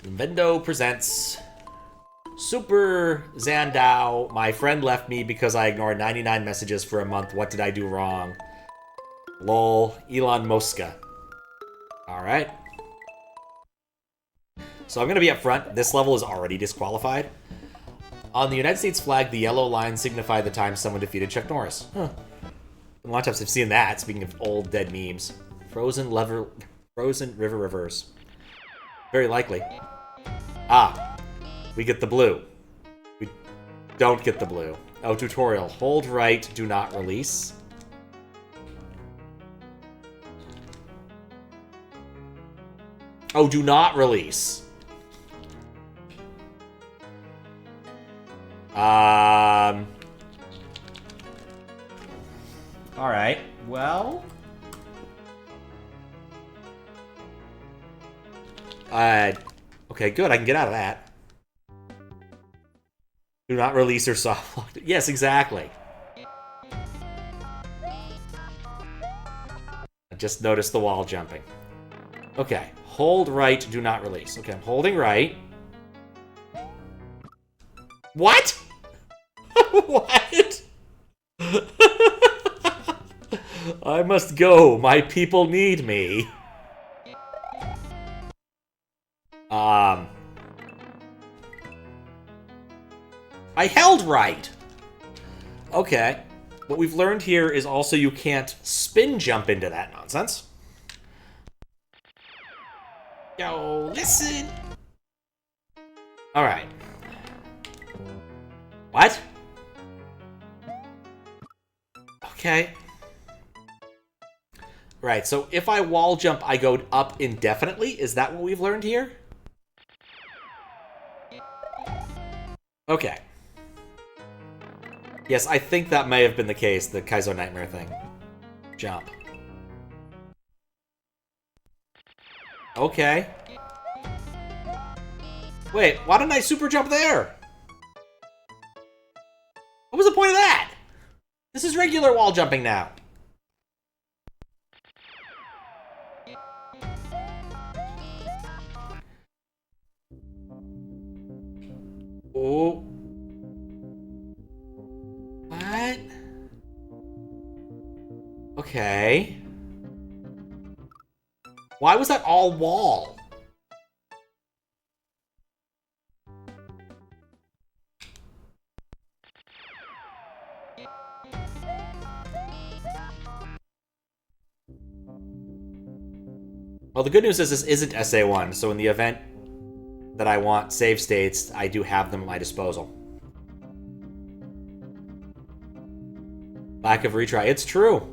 Vendo presents Super Zandao. My friend left me because I ignored 99 messages for a month. What did I do wrong? Lol. Elon Muska. Alright. So I'm going to be up front. This level is already disqualified. On the United States flag, the yellow lines signify the time someone defeated Chuck Norris. Huh. A lot of times I've seen that, speaking of old dead memes. Frozen river reverse. Very likely. Ah. We get the blue. We don't get the blue. Oh, tutorial. Hold right, do not release. Oh, do not release. Alright, well... okay, good, I can get out of that. Do not release or soft lock. Yes, exactly. I just noticed the wall jumping. Okay, hold right, do not release. Okay, I'm holding right. What? What? I must go. My people need me. I held right. Okay. What we've learned here is also you can't spin jump into that nonsense. Yo, listen. Alright. What? Okay. Right, so if I wall jump, I go up indefinitely? Is that what we've learned here? Okay. Yes, I think that may have been the case, the Kaizo Nightmare thing. Jump. Okay. Wait, why didn't I super jump there? What was the point of that? This is regular wall jumping now. Oh. What? Okay. Why was that all wall? Well, the good news is this isn't SA1, so in the event that I want save states, I do have them at my disposal. Lack of retry. It's true.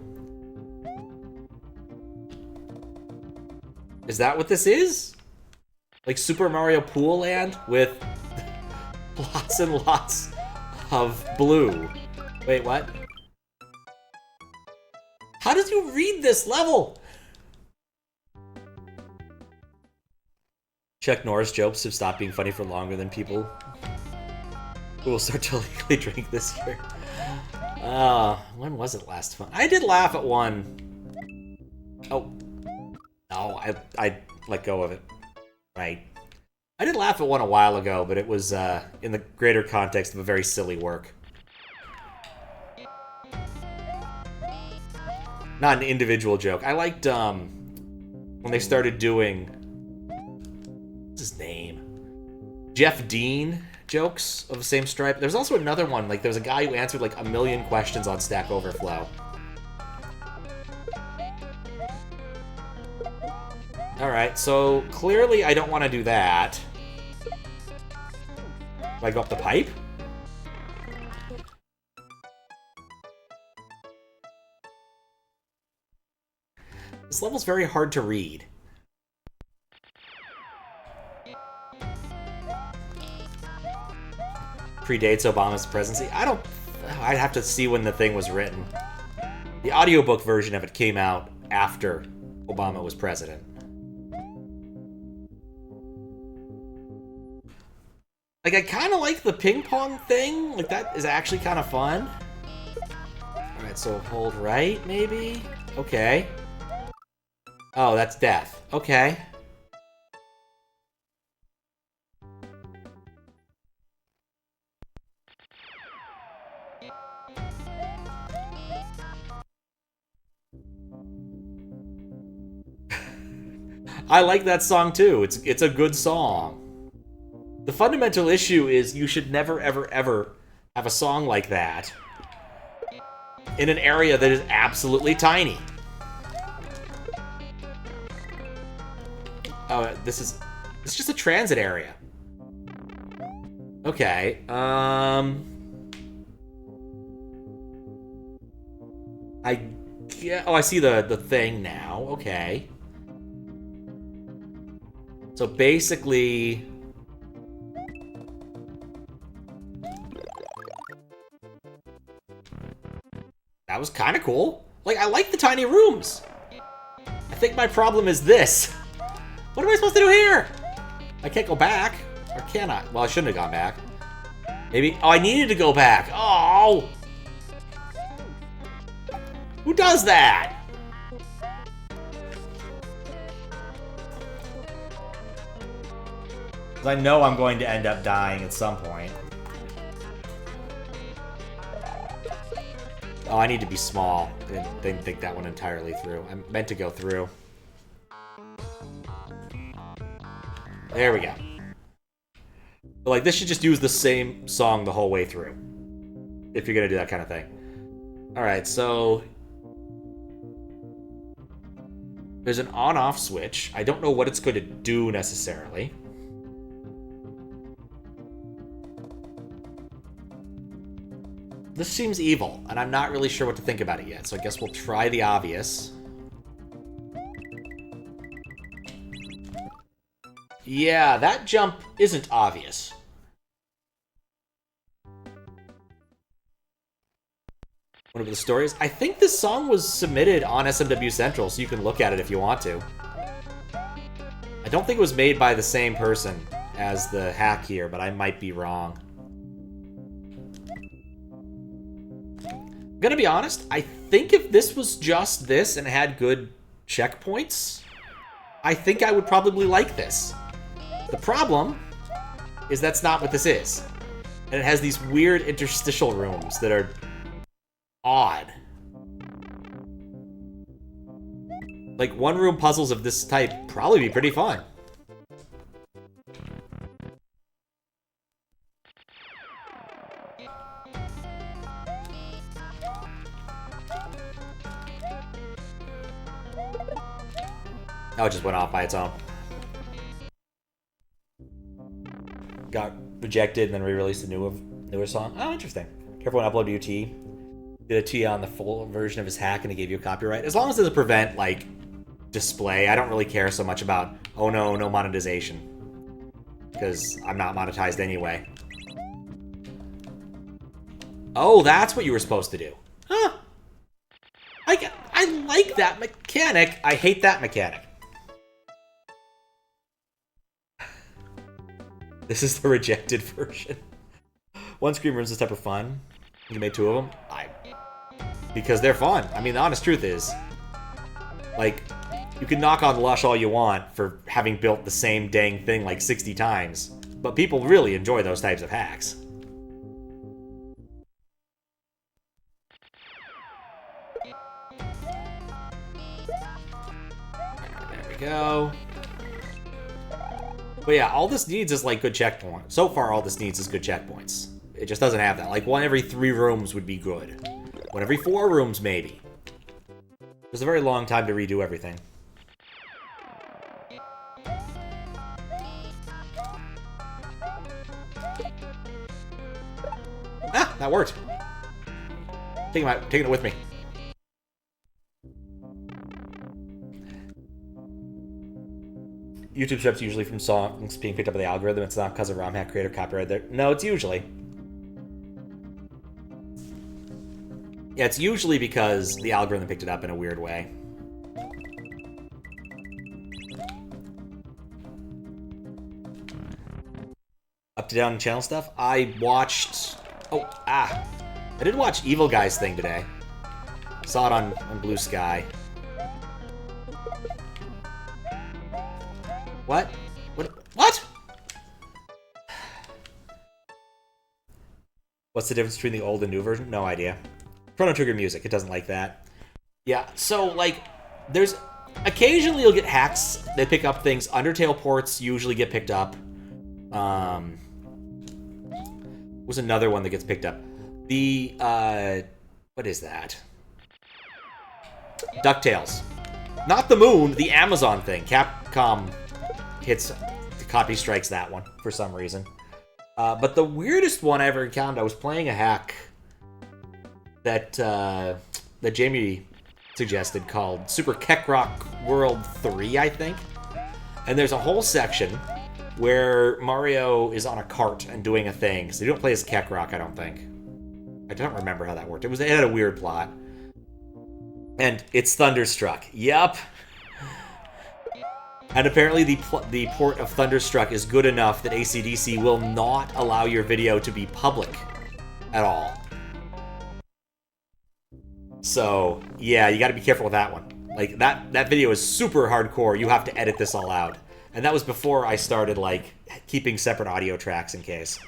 Is that what this is? Like Super Mario Pool Land with lots and lots of blue. Wait, what? How did you read this level? Chuck Norris jokes have stopped being funny for longer than people who will start to legally drink this year. When was it last fun? I did laugh at one. Oh. No, I let go of it. Right. I did laugh at one a while ago, but it was in the greater context of a very silly work. Not an individual joke. I liked when they started doing... What's his name? Jeff Dean jokes of the same stripe. There's also another one, like there was a guy who answered like 1 million questions on Stack Overflow. Alright, so clearly I don't want to do that. Do I go up the pipe? This level's very hard to read. Predates Obama's presidency. I'd have to see when the thing was written. The audiobook version of it came out after Obama was president. Like, I kind of like the ping pong thing. Like, that is actually kind of fun. Alright, so hold right, maybe? Okay. Oh, that's death. Okay. I like that song too. It's a good song. The fundamental issue is you should never, ever, ever have a song like that in an area that is absolutely tiny. Oh, it's just a transit area. Okay, I see the thing now. Okay. So basically, that was kind of cool. Like, I like the tiny rooms. I think my problem is this. What am I supposed to do here? I can't go back. Or can I? Well, I shouldn't have gone back. Maybe. Oh, I needed to go back. Oh! Who does that? I know I'm going to end up dying at some point. Oh, I need to be small. Didn't think that one entirely through. I meant to go through. There we go. But like, this should just use the same song the whole way through. If you're gonna do that kind of thing. Alright, so there's an on-off switch. I don't know what it's going to do necessarily. This seems evil, and I'm not really sure what to think about it yet, so I guess we'll try the obvious. Yeah, that jump isn't obvious. One of the stories. I think this song was submitted on SMW Central, so you can look at it if you want to. I don't think it was made by the same person as the hack here, but I might be wrong. I'm gonna be honest, I think if this was just this and had good checkpoints, I think I would probably like this. The problem is that's not what this is. And it has these weird interstitial rooms that are odd. Like, one-room puzzles of this type probably be pretty fun. Oh, it just went off by its own. Got rejected and then re-released a newer song. Oh, interesting. Careful when upload UT. Did a T on the full version of his hack and it gave you a copyright. As long as it doesn't prevent, like, display, I don't really care so much about, oh no, no monetization. Because I'm not monetized anyway. Oh, that's what you were supposed to do. Huh. I like that mechanic. I hate that mechanic. This is the rejected version. One screen runs this type of fun. You made two of them? Because they're fun. I mean, the honest truth is, like, you can knock on Lush all you want for having built the same dang thing like 60 times, but people really enjoy those types of hacks. There we go. But yeah, all this needs is, like, good checkpoints. So far, all this needs is good checkpoints. It just doesn't have that. Like, 1 every 3 rooms would be good. 1 every 4 rooms, maybe. There's a very long time to redo everything. Ah, that worked. Taking it with me. YouTube strips usually from songs being picked up by the algorithm. It's not because of ROM hack creator copyright there. No, it's usually. Yeah, it's usually because the algorithm picked it up in a weird way. Up to down channel stuff? I watched... I did watch Evil Guy's thing today. Saw it on Blue Sky. What? What? What's the difference between the old and new version? No idea. Chrono Trigger music, it doesn't like that. Yeah, so, like, there's Occasionally you'll get hacks that pick up things. Undertale ports usually get picked up. Was another one that gets picked up. The, what is that? DuckTales. Not the Moon, the Amazon thing. Capcom copy strikes that one for some reason. But the weirdest one I ever encountered, I was playing a hack that Jamie suggested called Super Keckrock World 3, I think. And there's a whole section where Mario is on a cart and doing a thing. So you don't play as Keckrock, I don't think. I don't remember how that worked. It had a weird plot. And it's Thunderstruck. Yup. And apparently the port of Thunderstruck is good enough that AC/DC will not allow your video to be public at all. So, yeah, you gotta be careful with that one. Like, that video is super hardcore. You have to edit this all out. And that was before I started, like, keeping separate audio tracks in case.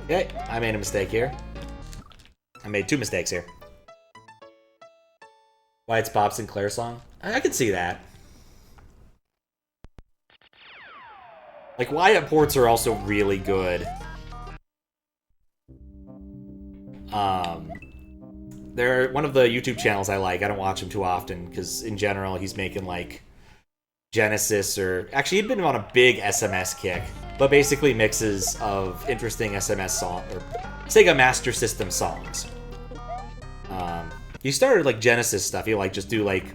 Okay, I made a mistake here. I made 2 mistakes here. Why it's Bob Sinclair's song? I could see that. Like, Wyatt ports are also really good. They're one of the YouTube channels I like. I don't watch him too often, because in general, he's making, like, Genesis or... Actually, he'd been on a big SMS kick, but basically mixes of interesting SMS songs, or Sega Master System songs. He started, like, Genesis stuff. He'll, like, just do, like,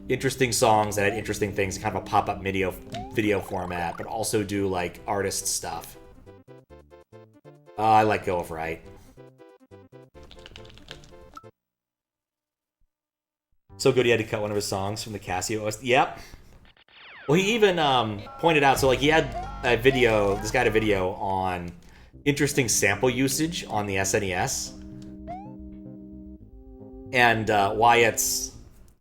interesting songs that had interesting things, kind of a pop-up video format, but also do, like, artist stuff. I like Go of Right. So good he had to cut one of his songs from the Casio OST. Yep. Well, he even pointed out, so, like, he had a video, this guy had a video on interesting sample usage on the SNES. And Wyatt's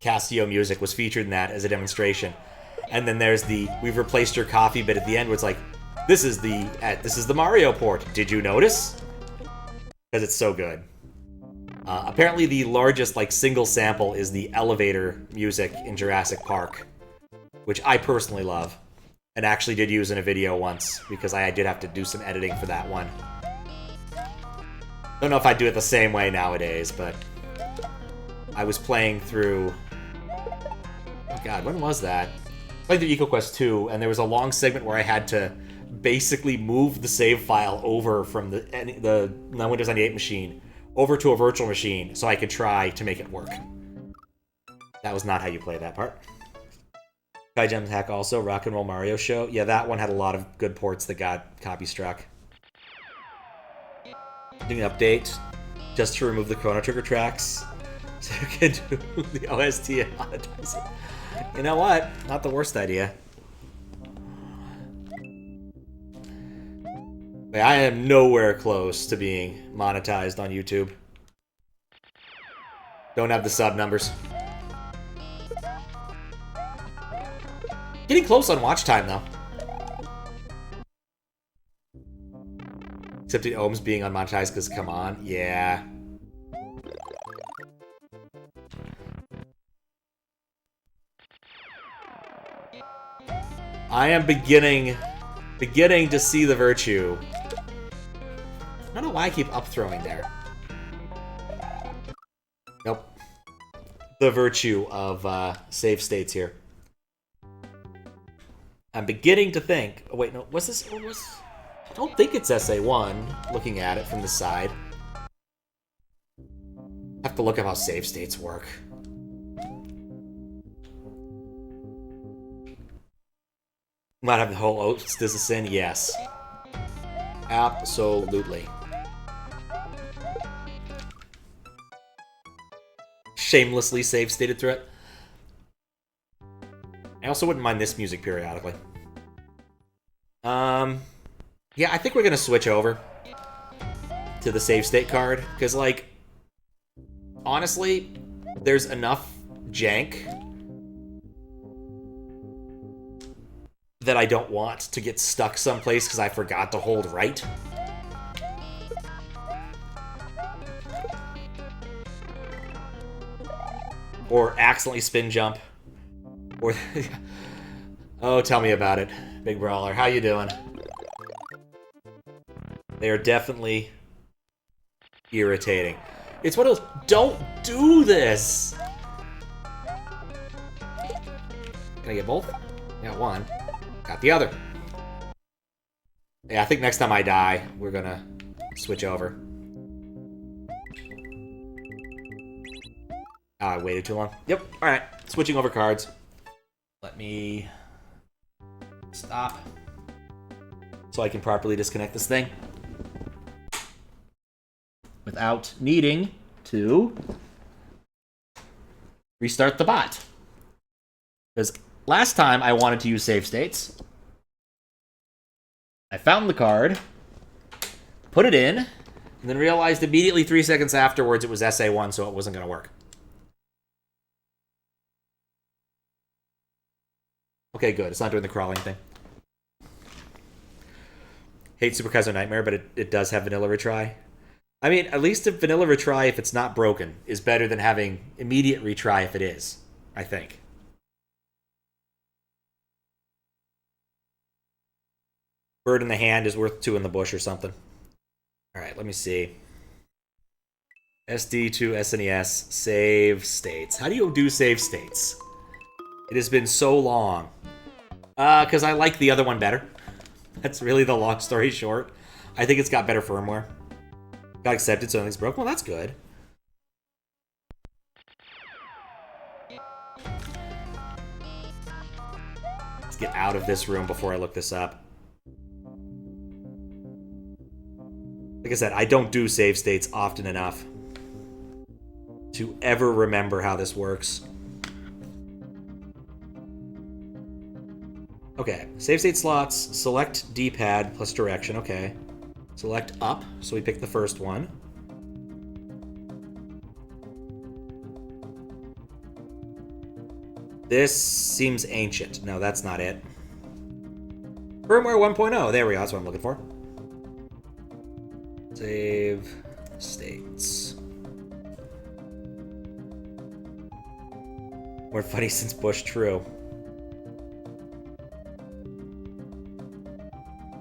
Casio music was featured in that as a demonstration. And then there's the "We've replaced your coffee" bit at the end, where it's like, this is the Mario port. Did you notice? Because it's so good. Apparently, the largest, like, single sample is the elevator music in Jurassic Park, which I personally love, and actually did use in a video once, because I did have to do some editing for that one. Don't know if I'd do it the same way nowadays, but I was playing through... Oh god, when was that? Playing through EcoQuest 2, and there was a long segment where I had to basically move the save file over from the Windows 98 machine over to a virtual machine so I could try to make it work. That was not how you play that part. Kai Gem's hack also, Rock and Roll Mario Show. Yeah, that one had a lot of good ports that got copy struck. Doing an update just to remove the Chrono Trigger tracks so you can do the OST and monetize it. You know what? Not the worst idea. I am nowhere close to being monetized on YouTube. Don't have the sub numbers. Getting close on watch time, though. Except the Ohms being unmonetized because, come on. Yeah. I am beginning to see the virtue. I don't know why I keep up-throwing there. Nope. The virtue of save states here. I'm beginning to think... Oh, wait, no. Was this... What was... I don't think it's SA1, looking at it from the side. I have to look at how save states work. Might have the whole OST as a sin? Yes. Absolutely. Shamelessly save stated through it. I also wouldn't mind this music periodically. Yeah, I think we're gonna switch over to the save state card, because, like, honestly, there's enough jank that I don't want to get stuck someplace because I forgot to hold right. Or accidentally spin jump. Or oh, tell me about it, Big Brawler. How you doing? They are definitely irritating. It's one of those, don't do this! Can I get both? Got one. Got the other. Yeah, I think next time I die, we're gonna switch over. Oh, I waited too long. Yep, alright. Switching over cards. Let me stop so I can properly disconnect this thing without needing to restart the bot. Because last time I wanted to use save states, I found the card, put it in, and then realized immediately 3 seconds afterwards it was SA1, so it wasn't going to work. Okay, good. It's not doing the crawling thing. Hate Super Kaiser Nightmare, but it does have vanilla retry. I mean, at least a vanilla retry, if it's not broken, is better than having immediate retry if it is, I think. Bird in the hand is worth 2 in the bush or something. Alright, let me see. SD to SNES, save states. How do you do save states? It has been so long. Because I like the other one better. That's really the long story short. I think it's got better firmware. Got accepted, so nothing's broke. Well, that's good. Let's get out of this room before I look this up. Like I said, I don't do save states often enough to ever remember how this works. Okay, save state slots, select D-pad plus direction, okay. Select up, so we pick the first one. This seems ancient. No, that's not it. Firmware 1.0, there we go, that's what I'm looking for. Save states. More funny since Bush, true.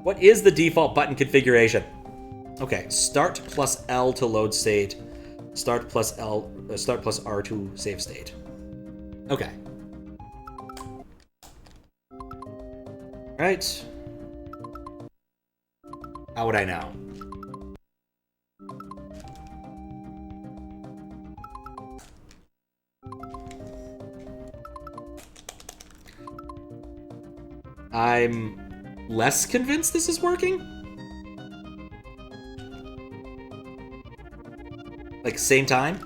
What is the default button configuration? Okay, start plus L to load state. Start plus R to save state. Okay. Right. How would I know? I'm less convinced this is working. Like, same time?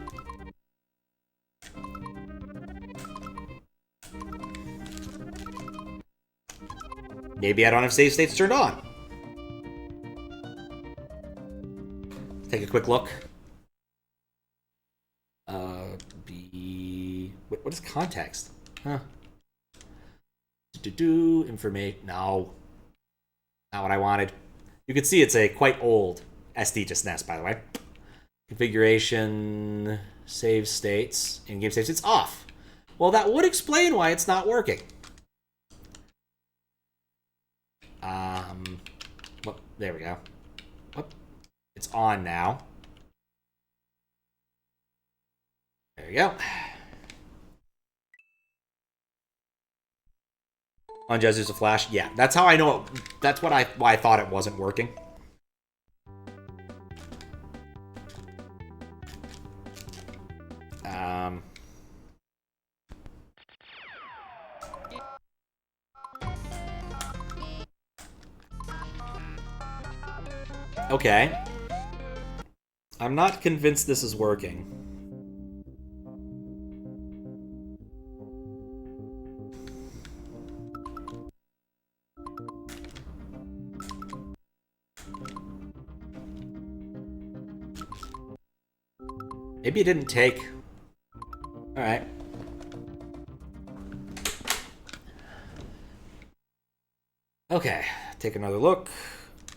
Maybe I don't have save states turned on. Take a quick look. What is context? Huh. Information. No. Not what I wanted. You can see it's a quite old SD to SNES, by the way. Configuration, save states, in-game save states off. Well, that would explain why it's not working. Well, there we go. Whoop. It's on now. There we go. On Jesus a Flash? Yeah, that's how I know it. That's why I thought it wasn't working. Okay. I'm not convinced this is working. Maybe it didn't take. Alright. take another look.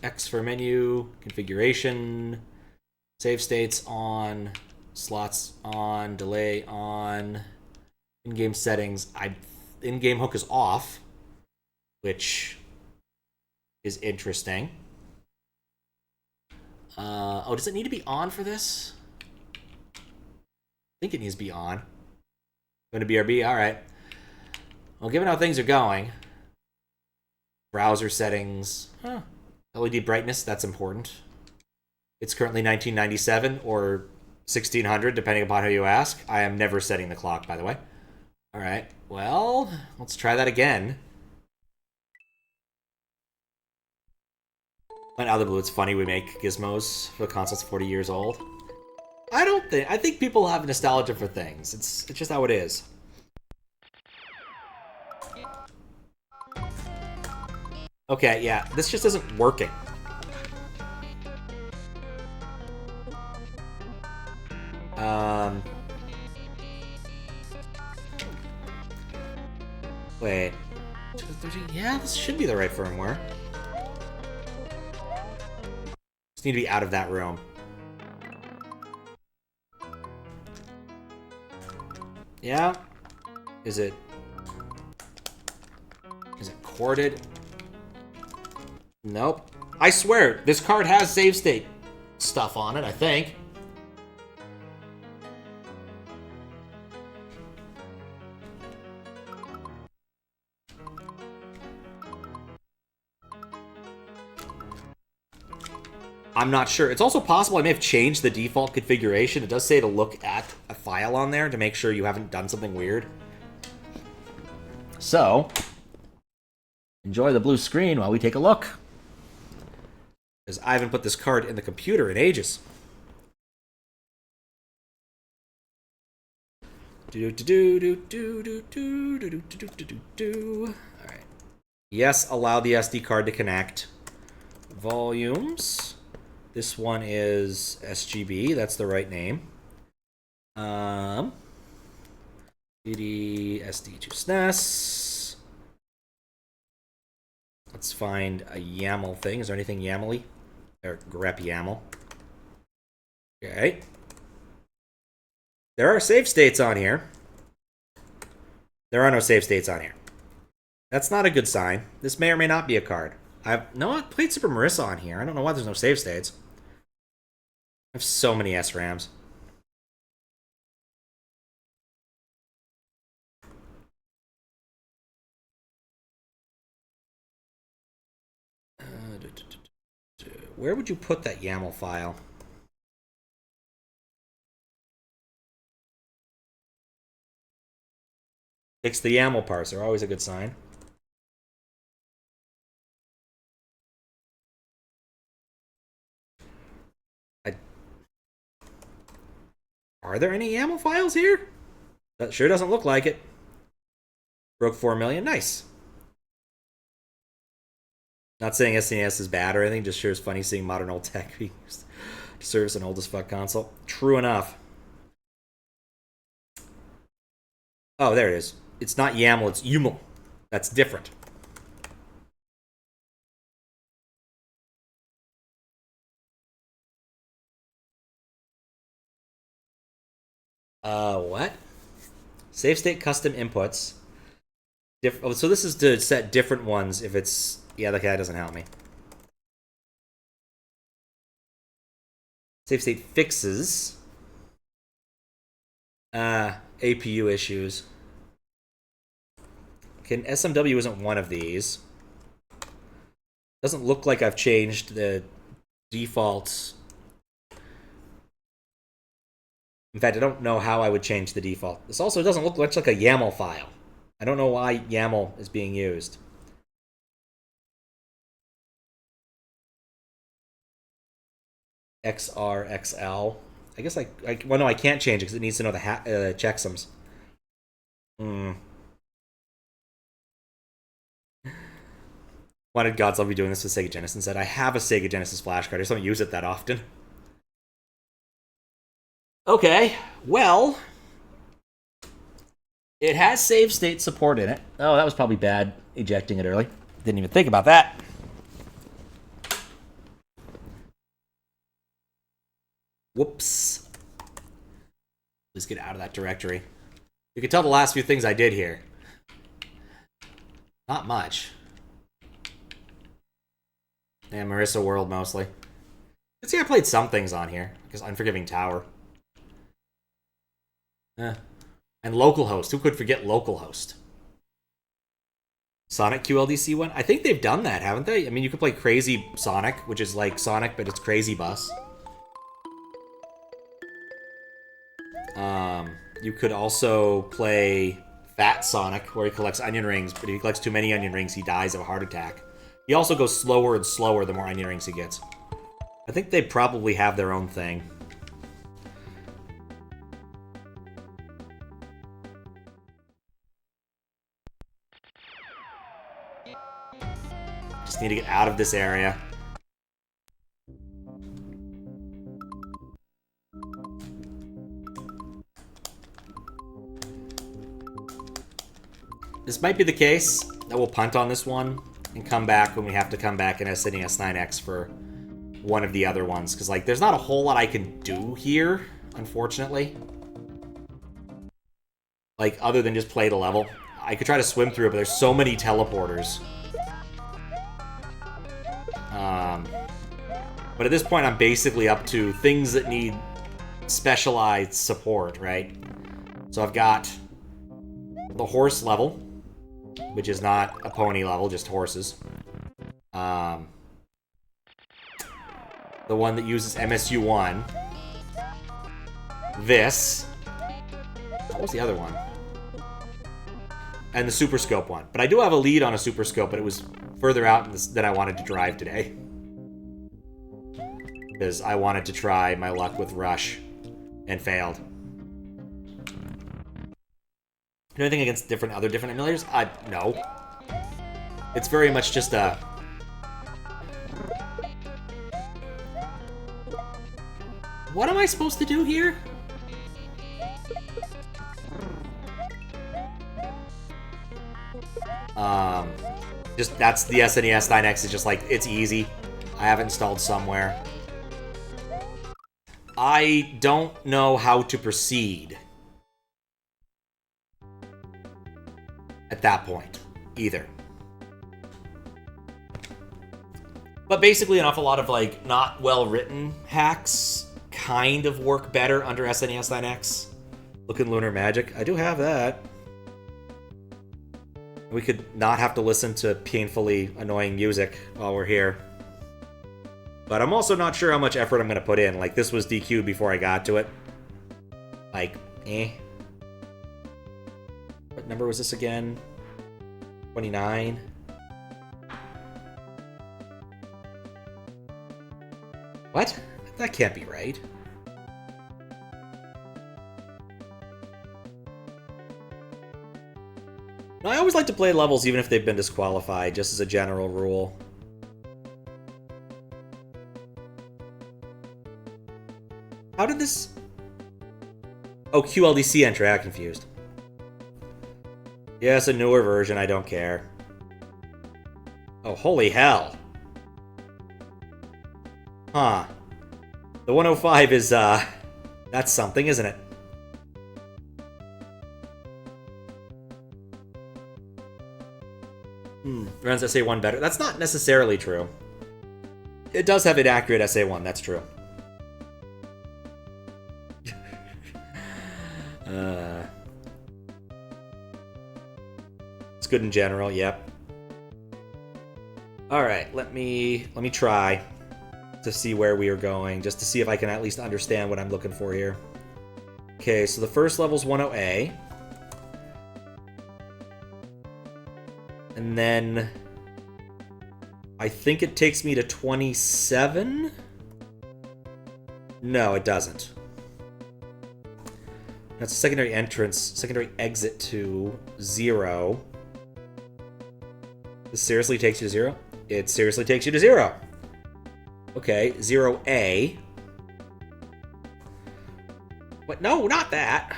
X for menu, configuration, save states on, slots on, delay on, in-game settings. In-game hook is off, which is interesting. Oh, does it need to be on for this? I think it needs to be on. Going to BRB? All right. Well, given how things are going, browser settings, LED brightness, that's important. It's currently 1997 or 1600, depending upon who you ask. I am never setting the clock, by the way. All right. Well, let's try that again. And out of the blue, it's funny we make gizmos for the console's 40 years old. I think people have nostalgia for things. It's just how it is. Okay, yeah, this just isn't working. Wait. Yeah, this should be the right firmware. Just need to be out of that room. Yeah? Is it corded? Nope. I swear, this card has save state stuff on it, I think. I'm not sure. It's also possible I may have changed the default configuration. It does say to look at a file on there to make sure you haven't done something weird. So, enjoy the blue screen while we take a look. Because I haven't put this card in the computer in ages. Alright. Yes, allow the SD card to connect. Volumes. This one is SGB. That's the right name. CD SD to SNES. Let's find a YAML thing. Is there anything YAML-y? Or grep YAML. Okay. There are save states on here. There are no save states on here. That's not a good sign. This may or may not be a card. I played Super Marissa on here. I don't know why there's no save states. I have so many SRAMs. Where would you put that YAML file? Fix the YAML parser. Always a good sign. Are there any YAML files here? That sure doesn't look like it. Broke 4 million. Nice. Not saying SNES is bad or anything, just sure it's funny seeing modern old tech being used to service an old as fuck console. True enough. Oh, there it is. It's not YAML, it's YUML. That's different. What? Save state custom inputs. So this is to set different ones if it's... Yeah, that guy doesn't help me. Save state fixes. APU issues. Okay, SMW isn't one of these. Doesn't look like I've changed the default. In fact, I don't know how I would change the default. This also doesn't look much like a YAML file. I don't know why YAML is being used. XRXL. I guess well, no, I can't change it because it needs to know the checksums. Why did Gods Love be doing this with Sega Genesis? Said, I have a Sega Genesis flash card. I just don't use it that often. Okay, well, it has save state support in it. Oh, that was probably bad ejecting it early. Didn't even think about that. Whoops. Let's get out of that directory. You can tell the last few things I did here. Not much. Yeah, Marissa World mostly. Let's see, I played some things on here. Because Unforgiving Tower. And localhost. Who could forget localhost? Sonic QLDC one? I think they've done that, haven't they? I mean, you could play Crazy Sonic, which is like Sonic, but it's Crazy Bus. You could also play Fat Sonic, where he collects onion rings, but if he collects too many onion rings, he dies of a heart attack. He also goes slower and slower the more onion rings he gets. I think they probably have their own thing. Just need to get out of this area. This might be the case that we'll punt on this one and come back when we have to come back in SNES 9X for one of the other ones. Because, like, there's not a whole lot I can do here, unfortunately. Like, other than just play the level. I could try to swim through it, but there's so many teleporters. But at this point, I'm basically up to things that need specialized support, right? So I've got the horse level, which is not a pony level, just horses. The one that uses MSU1. This. What was the other one? And the Super Scope one. But I do have a lead on a Super Scope, but it was further out than I wanted to drive today. Because I wanted to try my luck with Rush and failed. Anything against other different emulators? No. It's very much just a... What am I supposed to do here? Just, that's the SNES 9X is just like, it's easy. I have it installed somewhere. I don't know how to proceed at that point, either. But basically an awful lot of, like, not well-written hacks kind of work better under SNES 9X. Look in Lunar Magic. I do have that. We could not have to listen to painfully annoying music while we're here. But I'm also not sure how much effort I'm going to put in. Like, this was DQ'd before I got to it. Like, What number was this again? 29? What? That can't be right. No, I always like to play levels even if they've been disqualified, just as a general rule. How did this... Oh, QLDC entry, I'm confused. Yeah, it's a newer version, I don't care. Oh, holy hell. Huh. The 105 is, that's something, isn't it? Runs SA1 better. That's not necessarily true. It does have inaccurate SA1, that's true. It's good in general, yep. Alright, let me try to see where we are going, just to see if I can at least understand what I'm looking for here. Okay, so the first level's 10A. And then I think it takes me to 27? No, it doesn't. That's a secondary entrance, secondary exit to 0. This seriously takes you to 0? It seriously takes you to 0. Okay, 0A. What? No, not that.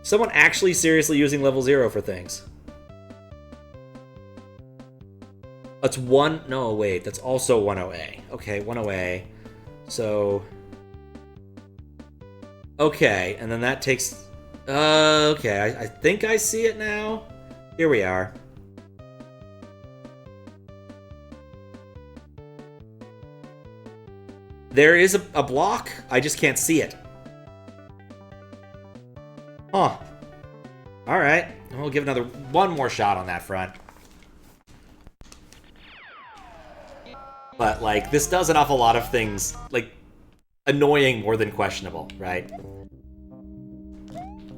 Someone actually seriously using level 0 for things. That's one... No, wait. That's also 10A. Okay, 10A. So... Okay, and then that takes... okay, I think I see it now. Here we are. There is a block, I just can't see it. Huh. Alright, we'll give one more shot on that front. But, like, this does an awful lot of things, like, annoying more than questionable, right?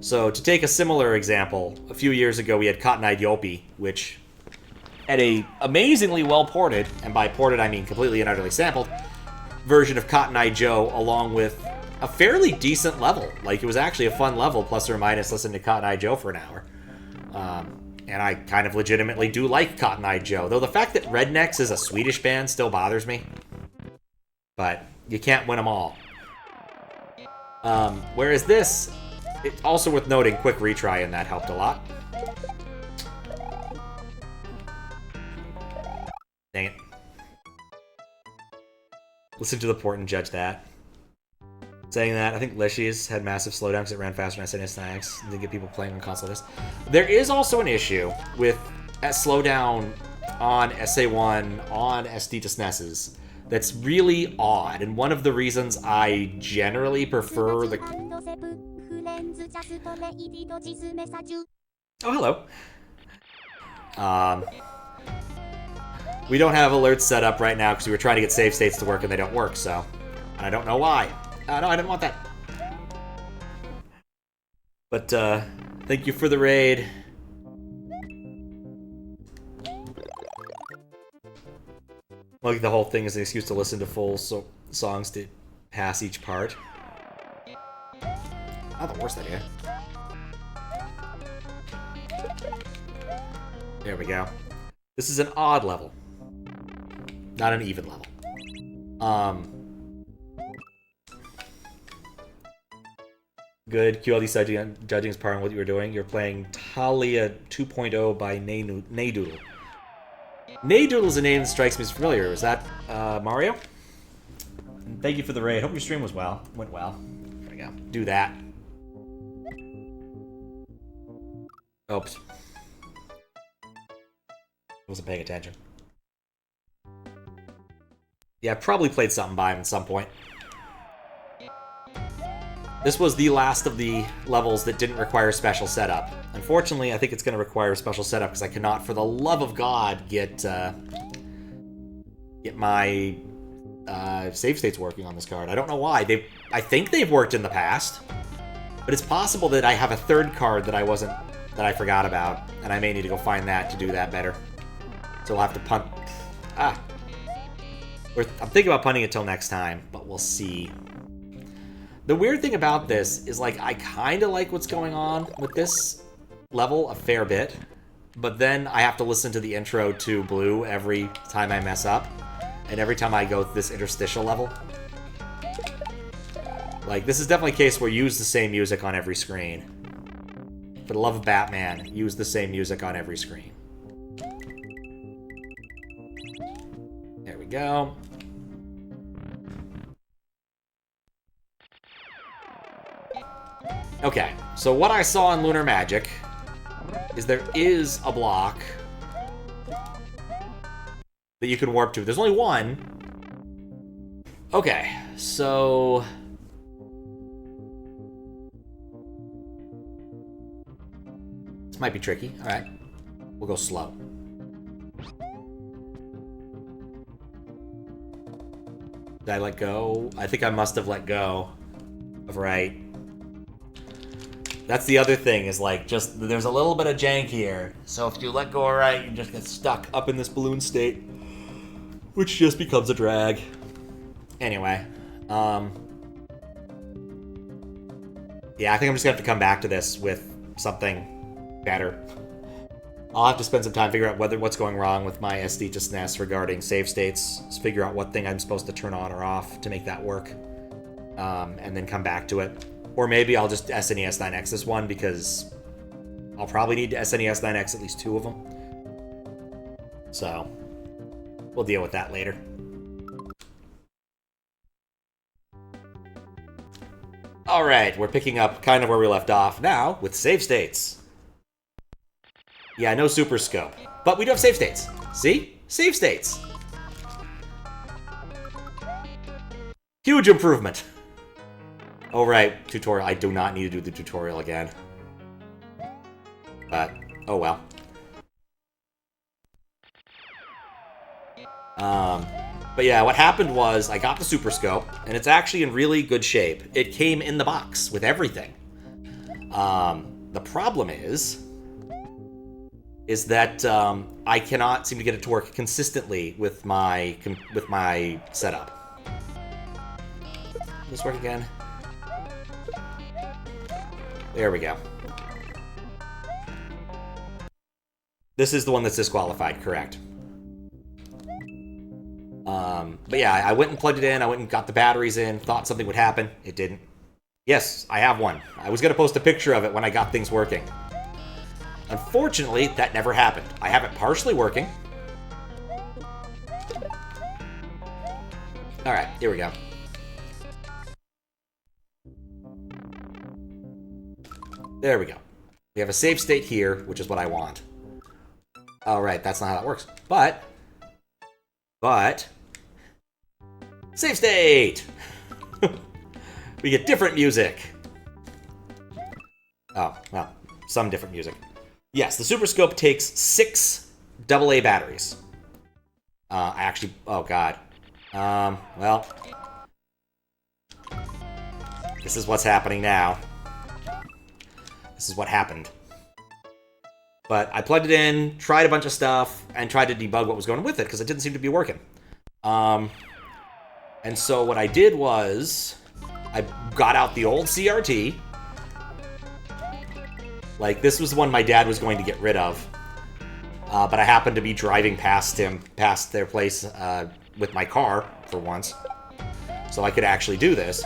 So, to take a similar example, a few years ago we had Cotton-Eyed Yopi, which had a amazingly well-ported, and by ported I mean completely and utterly sampled, version of Cotton-Eye Joe, along with a fairly decent level. Like, it was actually a fun level, plus or minus listening to Cotton-Eye Joe for an hour. And I kind of legitimately do like Cotton-Eye Joe, though the fact that Rednecks is a Swedish band still bothers me. But you can't win them all. Whereas this, it's also worth noting, quick retry in that helped a lot. Dang it. Listen to the port and judge that. Saying that, I think Leshies had massive slowdown because it ran faster than SNES and X and didn't get people playing on console disc. There is also an issue with slowdown on SA1 on SD to SNESes that's really odd, and one of the reasons I generally prefer the... Oh, hello. We don't have alerts set up right now because we were trying to get save states to work and they don't work, so... And I don't know why. No, I didn't want that. But, thank you for the raid. Like, the whole thing is an excuse to listen to full songs to pass each part. Not the worst idea. There we go. This is an odd level. Not an even level. Good. QLDC judging is part of what you were doing. You're playing Talia 2.0 by Naydoodle. Naydoodle is a name that strikes me as familiar. Is that Mario? And thank you for the raid. Hope your stream went well. There we go. Do that. Oops. Wasn't paying attention. Yeah, I probably played something by him at some point. This was the last of the levels that didn't require special setup. Unfortunately, I think it's going to require a special setup because I cannot, for the love of God, get my save states working on this card. I don't know why. I think they've worked in the past, but it's possible that I have a third card that I forgot about, and I may need to go find that to do that better. So we'll have to punt. I'm thinking about punting it till next time, but we'll see. The weird thing about this is, like, I kind of like what's going on with this level a fair bit, but then I have to listen to the intro to Blue every time I mess up, and every time I go through this interstitial level. Like, this is definitely a case where you use the same music on every screen. For the love of Batman, use the same music on every screen. There we go. Okay, so what I saw in Lunar Magic is there is a block that you can warp to. There's only one. Okay, so... this might be tricky. Alright. We'll go slow. Did I let go? I think I must have let go of right. That's the other thing, is like, just, there's a little bit of jank here. So if you let go of right, you just get stuck up in this balloon state, which just becomes a drag. Anyway, yeah, I think I'm just gonna have to come back to this with something better. I'll have to spend some time figuring out what's going wrong with my SD to SNES regarding save states, figure out what thing I'm supposed to turn on or off to make that work, and then come back to it. Or maybe I'll just SNES 9X this one, because I'll probably need to SNES 9X at least 2 of them. So, we'll deal with that later. Alright, we're picking up kind of where we left off now with save states. Yeah, no super scope. But we do have save states. See? Save states. Huge improvement. Oh, right. Tutorial. I do not need to do the tutorial again. But, oh well. But yeah, what happened was I got the Super Scope, and it's actually in really good shape. It came in the box with everything. The problem is that I cannot seem to get it to work consistently with my setup. Does this work again? There we go. This is the one that's disqualified, correct. But yeah, I went and plugged it in, I went and got the batteries in, thought something would happen. It didn't. Yes, I have one. I was going to post a picture of it when I got things working. Unfortunately, that never happened. I have it partially working. Alright, here we go. There we go. We have a save state here, which is what I want. Alright, that's not how that works. But... Save state! We get different music. Oh, well, some different music. Yes, the Super Scope takes 6 AA batteries. I actually... Oh, God. Well... This is what's happening now. This is what happened. But I plugged it in, tried a bunch of stuff, and tried to debug what was going on with it, because it didn't seem to be working. And so what I did was... I got out the old CRT. Like, this was the one my dad was going to get rid of. But I happened to be driving past their place, with my car, for once. So I could actually do this.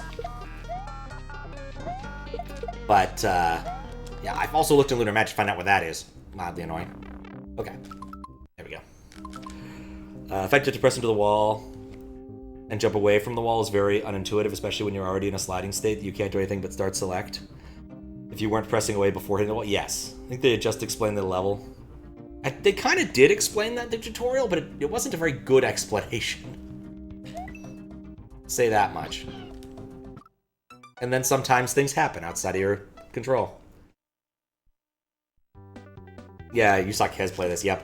But, yeah, I've also looked in Lunar Magic to find out what that is. Mildly annoying. Okay. There we go. Effective to press into the wall and jump away from the wall is very unintuitive, especially when you're already in a sliding state that you can't do anything but start select. If you weren't pressing away before hitting the wall, yes. I think they had just explained the level. They kind of did explain that in the tutorial, but it wasn't a very good explanation. Say that much. And then sometimes things happen outside of your control. Yeah, you saw Kez play this, yep.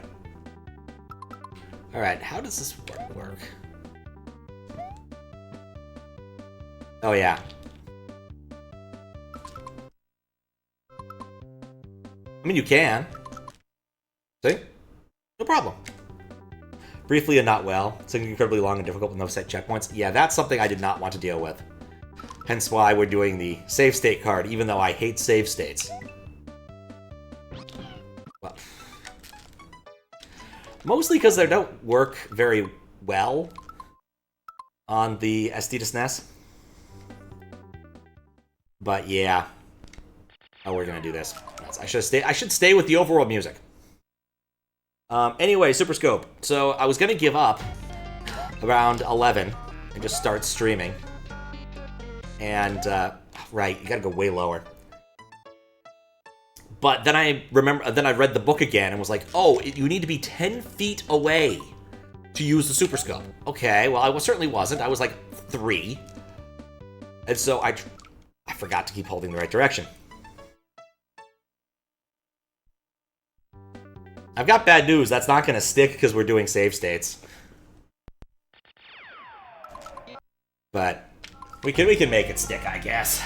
Alright, how does this work? Oh, yeah. I mean, you can. See? No problem. Briefly and not well. It's incredibly long and difficult with no set checkpoints. Yeah, that's something I did not want to deal with. Hence why we're doing the save state card, even though I hate save states. Well. Mostly because they don't work very well on the SD to SNES. But yeah. Oh, we're gonna do this. I should stay with the overall music. Anyway, Super Scope. So I was gonna give up around 11 and just start streaming. And right, you gotta go way lower. But then I read the book again and was like, oh, you need to be 10 feet away to use the Super Scope. Okay, well, I certainly wasn't. I was like 3. And so I forgot to keep holding the right direction. I've got bad news. That's not going to stick because we're doing save states. But we can make it stick, I guess.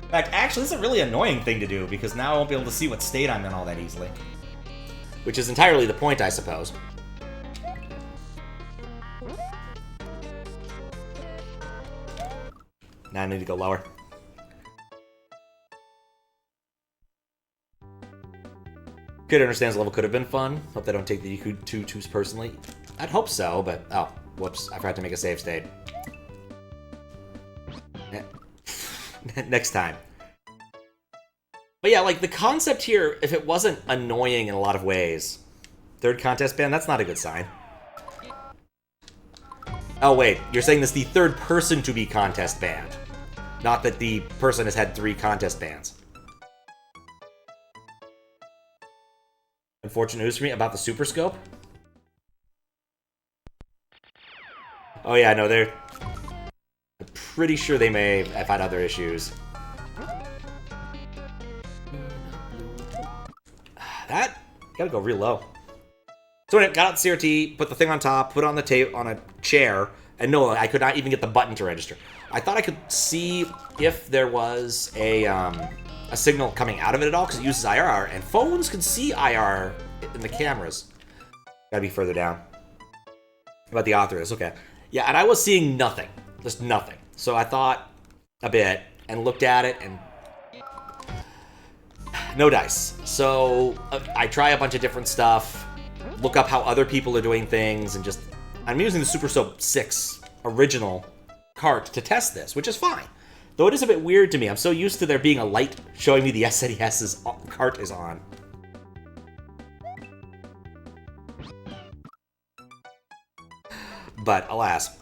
In fact, actually, this is a really annoying thing to do because now I won't be able to see what state I'm in all that easily. Which is entirely the point, I suppose. Now I need to go lower. Kid understands the level could have been fun. Hope they don't take the Yaku 2 too personally. I'd hope so, but... Oh, whoops. I forgot to make a save state. Next time. But yeah, like, the concept here, if it wasn't annoying in a lot of ways... Third contest ban, that's not a good sign. Oh, wait. You're saying this is the third person to be contest banned. Not that the person has had 3 contest bans. Unfortunate news for me about the Super Scope. Oh, yeah, no, they're... I'm pretty sure they may have had other issues. That... Gotta go real low. So anyway, got out the CRT, put the thing on top, put it on the tape on a chair, and no, I could not even get the button to register. I thought I could see if there was a signal coming out of it at all, because it uses IR, and phones can see IR in the cameras. Gotta be further down. About the author is, okay. Yeah, and I was seeing nothing. Just nothing. So I thought a bit, and looked at it, and... no dice. So I try a bunch of different stuff, look up how other people are doing things, and just... I'm using the Super Soap 6 original cart to test this, which is fine. Though it is a bit weird to me. I'm so used to there being a light showing me the SNES's cart is on. But, alas.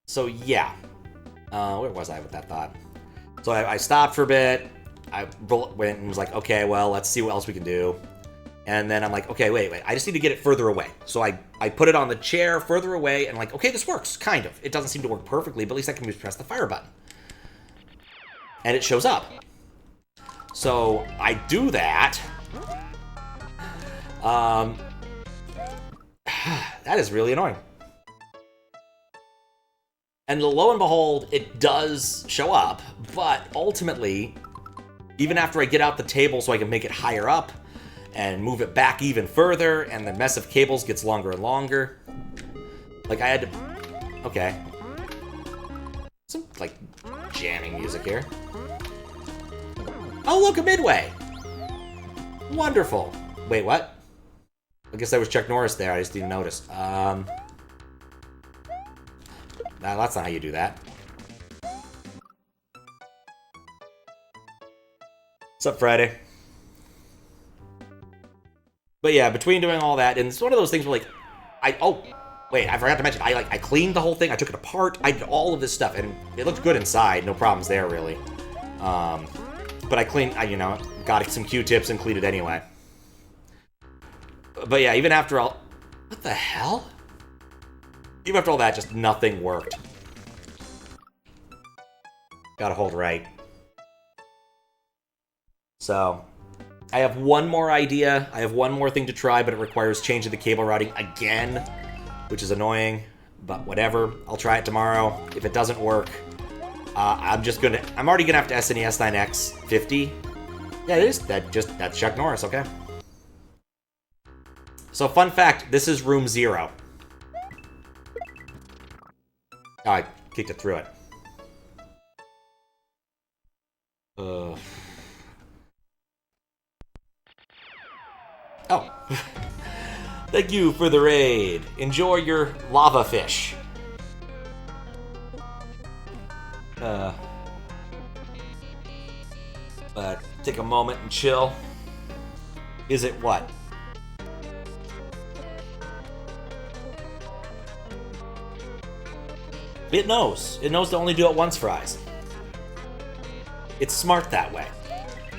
So, yeah. Where was I with that thought? So I stopped for a bit. I went and was like, okay, well, let's see what else we can do. And then I'm like, okay, wait. I just need to get it further away. So I put it on the chair further away, and like, okay, this works, kind of. It doesn't seem to work perfectly, but at least I can just press the fire button. And it shows up. So I do that. That is really annoying. And lo and behold, it does show up, but ultimately, even after I get out the table so I can make it higher up, and move it back even further, and the mess of cables gets longer and longer. Like, I had to... Okay. Some, like, jamming music here. Oh, look, a Midway! Wonderful. Wait, what? I guess that was Chuck Norris there, I just didn't notice. Nah, that's not how you do that. What's up, Friday? But yeah, between doing all that, and it's one of those things where, like, oh, wait, I forgot to mention, I cleaned the whole thing, I took it apart, I did all of this stuff, and it looked good inside, no problems there, really. But I cleaned, you know, got some Q-tips and cleaned it anyway. But yeah, even after all... What the hell? Even after all that, just nothing worked. Gotta hold right. So... I have one more idea, I have one more thing to try, but it requires changing the cable routing again, which is annoying, but whatever. I'll try it tomorrow. If it doesn't work, I'm already gonna have to SNES 9X 50. Yeah, it is. That's Chuck Norris, okay? So, fun fact, this is room 0. Oh, I kicked it through it. Oh. Thank you for the raid. Enjoy your lava fish. But take a moment and chill. Is it what? It knows. It knows to only do it once, Fries. It's smart that way.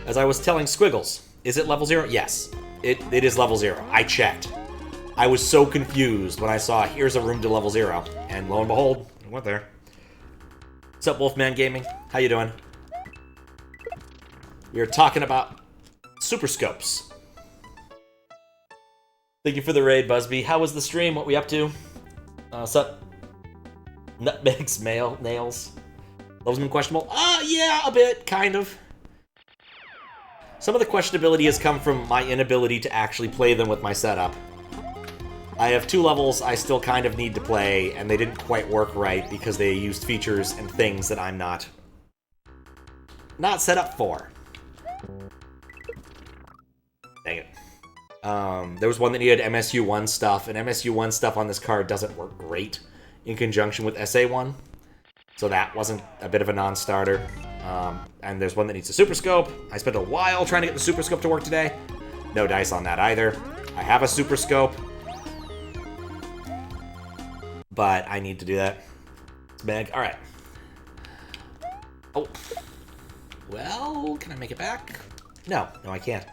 As I was telling Squiggles, is it level 0? Yes. It is level 0. I checked. I was so confused when I saw, here's a room to level 0. And lo and behold, it went there. What's up, Wolfman Gaming? How you doing? We are talking about Super Scopes. Thank you for the raid, Busby. How was the stream? What we up to? What's up? Nutmegs, nails. Levels been questionable? Yeah, a bit, kind of. Some of the questionability has come from my inability to actually play them with my setup. I have 2 levels I still kind of need to play, and they didn't quite work right because they used features and things that I'm not set up for. Dang it. There was one that needed MSU1 stuff, and MSU1 stuff on this card doesn't work great in conjunction with SA1. So that wasn't a bit of a non-starter. And there's one that needs a Super Scope. I spent a while trying to get the Super Scope to work today. No dice on that either. I have a Super Scope. but I need to do that. It's big. All right. Oh. Well, can I make it back? No, I can't.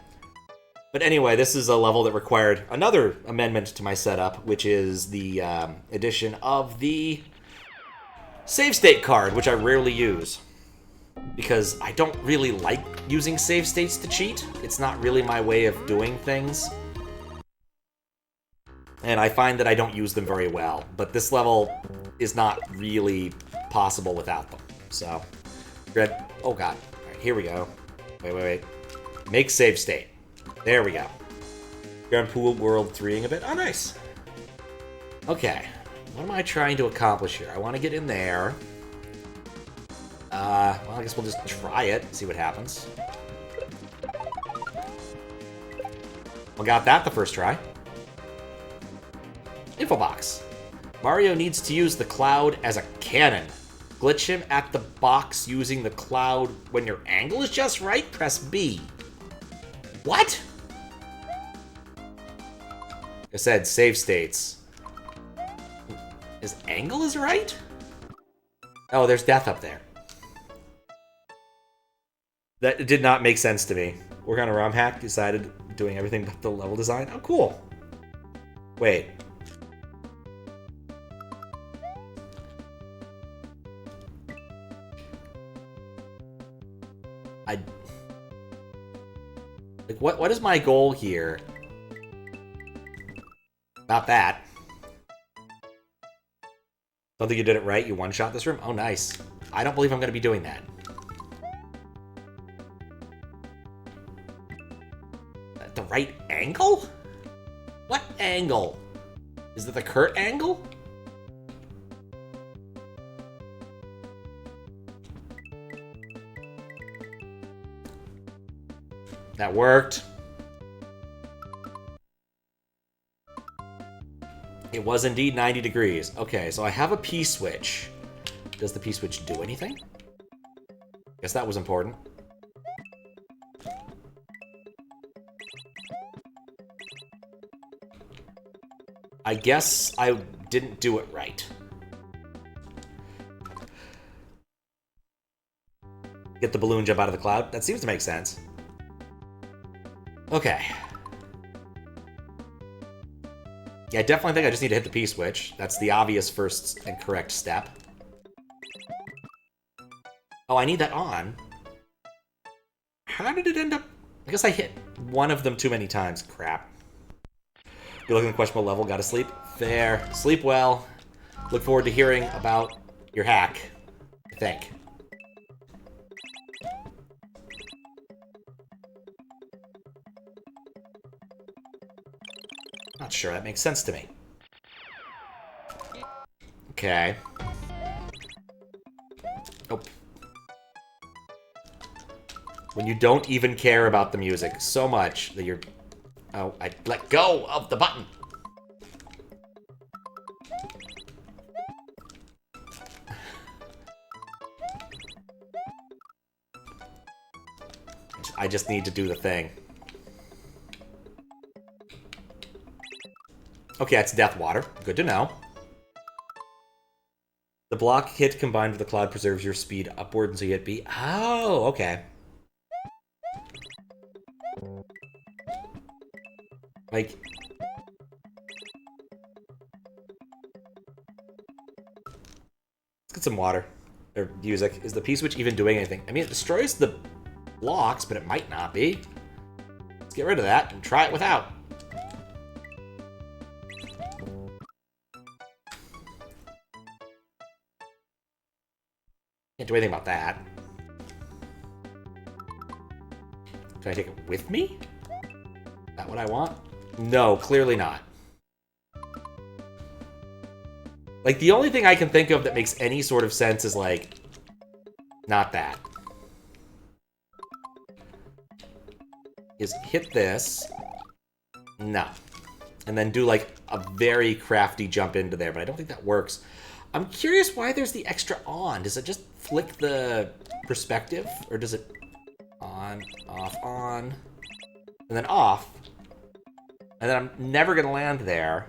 But anyway, this is a level that required another amendment to my setup, which is the addition of the save state card, which I rarely use. Because I don't really like using save states to cheat. It's not really my way of doing things. And I find that I don't use them very well. But this level is not really possible without them. So, oh god. All right, here we go. Wait. Make save state. There we go. Grand Pool World 3ing a bit. Oh, nice. Okay. What am I trying to accomplish here? I want to get in there. Well, I guess we'll just try it, see what happens. Well, got that the first try. Info box. Mario needs to use the cloud as a cannon. Glitch him at the box using the cloud. When your angle is just right, press B. What? I said save states. His angle is right? Oh, there's death up there. That did not make sense to me. Work on a ROM hack, decided doing everything but the level design. Oh, cool. Wait. Like, what is my goal here? About that. Don't think you did it right. You one-shot this room? Oh, nice. I don't believe I'm going to be doing that. At the right angle? What angle? Is it the Kurt angle? That worked. It was indeed 90 degrees. Okay, so I have a P-switch. Does the P-switch do anything? Guess that was important. I guess I didn't do it right. Get the balloon jump out of the cloud? That seems to make sense. Okay. Yeah, I definitely think I just need to hit the P-switch. That's the obvious first and correct step. Oh, I need that on. How did it end up? I guess I hit one of them too many times. Crap. Good luck in the questionable level. Gotta sleep? Fair. Sleep well. Look forward to hearing about your hack, I think. Not sure that makes sense to me. Okay. Oh. When you don't even care about the music so much that you're... Oh, I let go of the button. I just need to do the thing. Okay, that's death water. Good to know. The block hit combined with the cloud preserves your speed upward until you hit B. Oh, okay. Like... Let's get some water. Or music. Is the P-switch even doing anything? I mean, it destroys the blocks, but it might not be. Let's get rid of that and try it without. Can't do anything about that. Can I take it with me? Is that what I want? No, clearly not. Like, the only thing I can think of that makes any sort of sense is, like, not that. Is hit this. No. And then do, like, a very crafty jump into there, but I don't think that works. I'm curious why there's the extra on. Does it just flick the perspective? Or does it on, off, on, and then off? And then I'm never going to land there.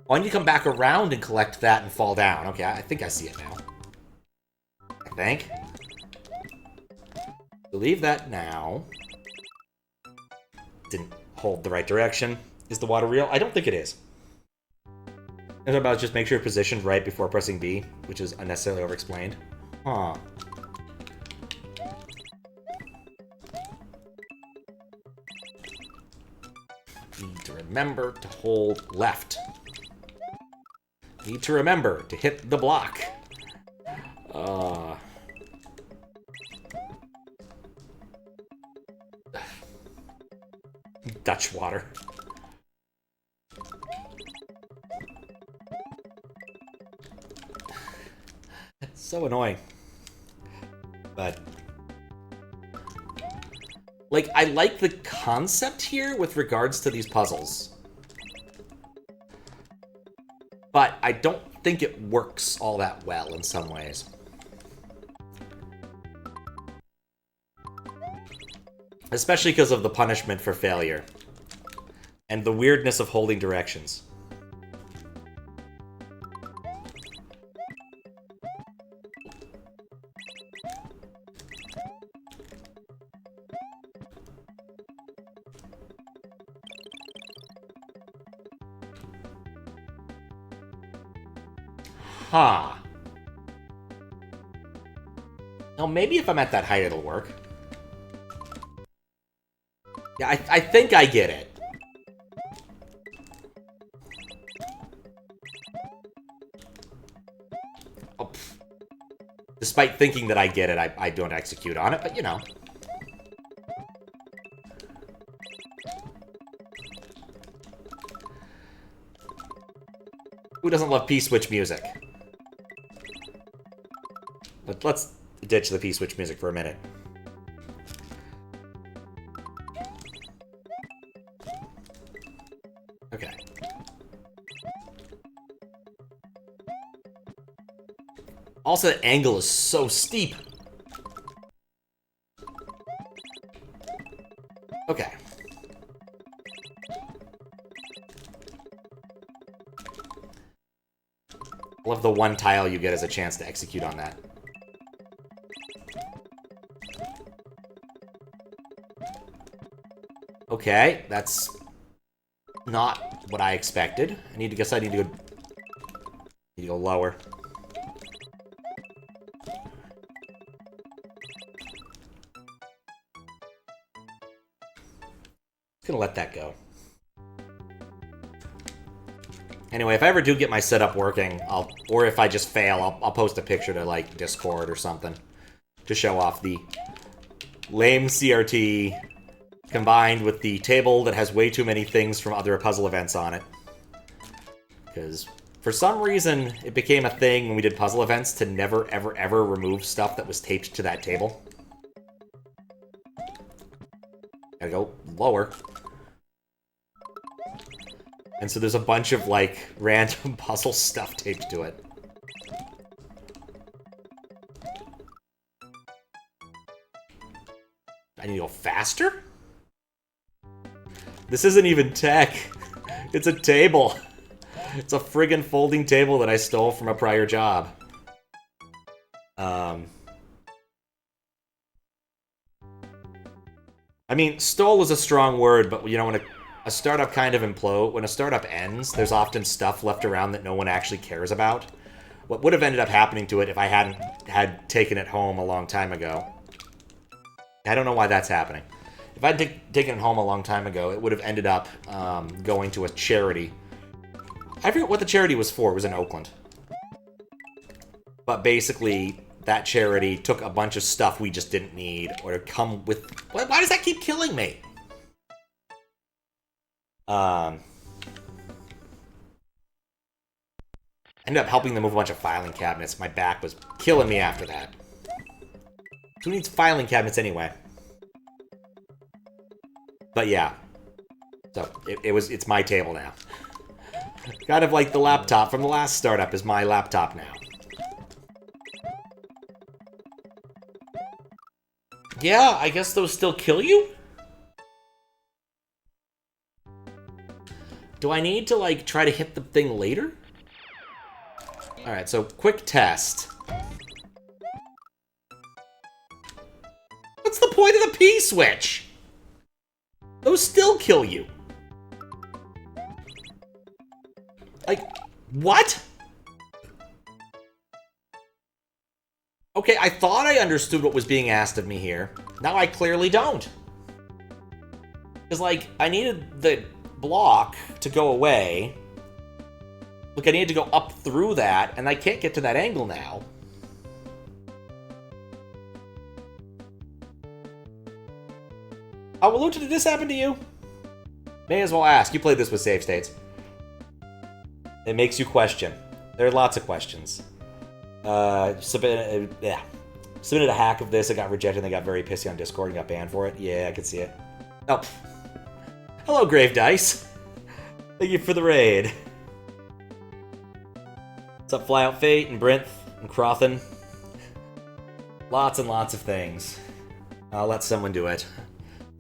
Oh, I need to come back around and collect that and fall down. Okay, I think I see it now. I think. Believe that now. Didn't hold the right direction. Is the water real? I don't think it is. It's about just make sure you're positioned right before pressing B, which is unnecessarily overexplained. Huh. Need to remember to hold left. Need to remember to hit the block. Dutch water. It's so annoying. But like, I like the concept here with regards to these puzzles. But I don't think it works all that well in some ways. Especially because of the punishment for failure. And the weirdness of holding directions. Huh. Now, maybe if I'm at that height, it'll work. Yeah, I think I get it. Oh, despite thinking that I get it, I don't execute on it, but you know. Who doesn't love P-switch music? But let's ditch the P-switch music for a minute. Okay. Also, the angle is so steep. Okay. Love the one tile you get as a chance to execute on that. Okay, that's not what I expected. I need to go lower. Just gonna let that go. Anyway, if I ever do get my setup working, or if I just fail, I'll post a picture to, like, Discord or something to show off the lame CRT combined with the table that has way too many things from other puzzle events on it. Because for some reason, it became a thing when we did puzzle events to never, ever, ever remove stuff that was taped to that table. Gotta go lower. And so there's a bunch of, like, random puzzle stuff taped to it. I need to go faster? This isn't even tech. It's a table. It's a friggin' folding table that I stole from a prior job. I mean, stole is a strong word, but, you know, when a startup kind of implode, when a startup ends, there's often stuff left around that no one actually cares about. What would have ended up happening to it if I hadn't had taken it home a long time ago? I don't know why that's happening. If I'd taken it home a long time ago, it would have ended up going to a charity. I forget what the charity was for. It was in Oakland. But basically, that charity took a bunch of stuff we just didn't need, or to come with... Why does that keep killing me? Ended up helping them move a bunch of filing cabinets. My back was killing me after that. Who needs filing cabinets anyway? But yeah. So, it's my table now. Kind of like the laptop from the last startup is my laptop now. Yeah, I guess those still kill you? Do I need to, like, try to hit the thing later? Alright, so quick test. What's the point of the P-switch? Those still kill you. Like, what? Okay, I thought I understood what was being asked of me here. Now I clearly don't. Because, like, I needed the block to go away. Look, I needed to go up through that, and I can't get to that angle now. Oh, Waluta, did this happen to you? May as well ask. You played this with save states. It makes you question. There are lots of questions. Submitted a hack of this. It got rejected and they got very pissy on Discord and got banned for it. Yeah, I can see it. Oh. Hello, Grave Dice. Thank you for the raid. What's up, Flyout Fate and Brinth and Crothin? Lots and lots of things. I'll let someone do it.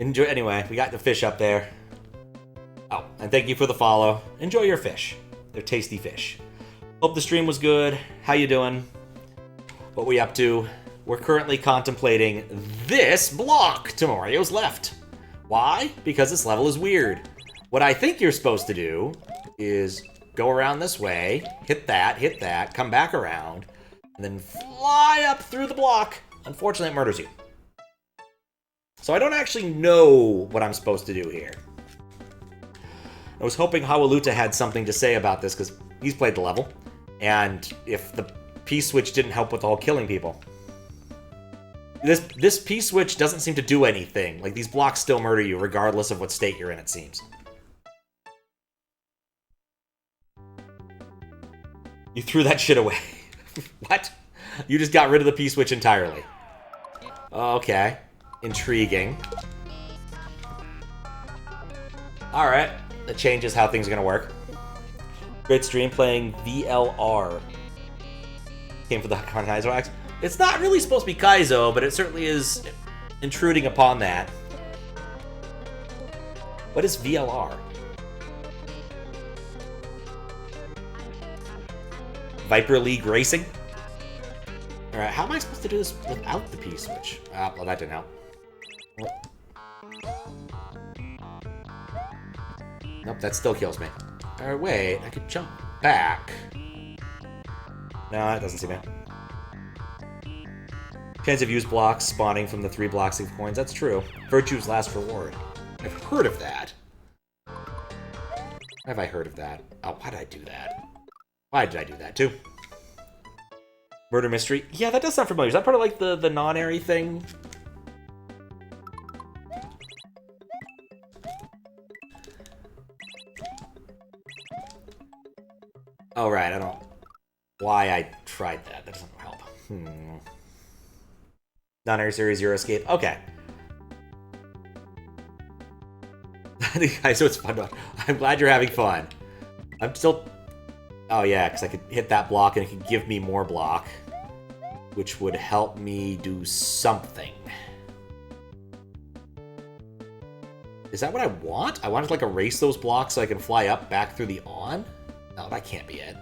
Enjoy. Anyway, we got the fish up there. Oh, and thank you for the follow. Enjoy your fish. They're tasty fish. Hope the stream was good. How you doing? What we up to? We're currently contemplating this block to Mario's left. Why? Because this level is weird. What I think you're supposed to do is go around this way, hit that, come back around, and then fly up through the block. Unfortunately, it murders you. So I don't actually know what I'm supposed to do here. I was hoping Waluta had something to say about this, because he's played the level, and if the P-switch didn't help with all killing people. This P-switch doesn't seem to do anything. Like, these blocks still murder you, regardless of what state you're in, it seems. You threw that shit away. What? You just got rid of the P-switch entirely. Okay. Intriguing. Alright. That changes how things are gonna work. Great stream playing VLR. Came for the Kaizo axe. It's not really supposed to be Kaizo, but it certainly is intruding upon that. What is VLR? Viper League Racing? Alright, how am I supposed to do this without the P-switch? Ah, well, that didn't help. Nope, that still kills me. Alright, wait, I could jump back. No, it doesn't seem it. Chance of use blocks spawning from the 3 blocks of coins. That's true. Virtue's last reward. I've heard of that. Have I heard of that? Oh, why did I do that? Why did I do that, too? Murder mystery? Yeah, that does sound familiar. Is that part of, like, the non-airy thing? Oh, right, I don't... Why I tried that. That doesn't help. Non-airy series, Zero Escape. Okay. So it's fun. I'm glad you're having fun. I'm still... Oh, yeah, because I could hit that block and it could give me more block, which would help me do something. Is that what I want? I want to, like, erase those blocks so I can fly up back through the on? No, that can't be it.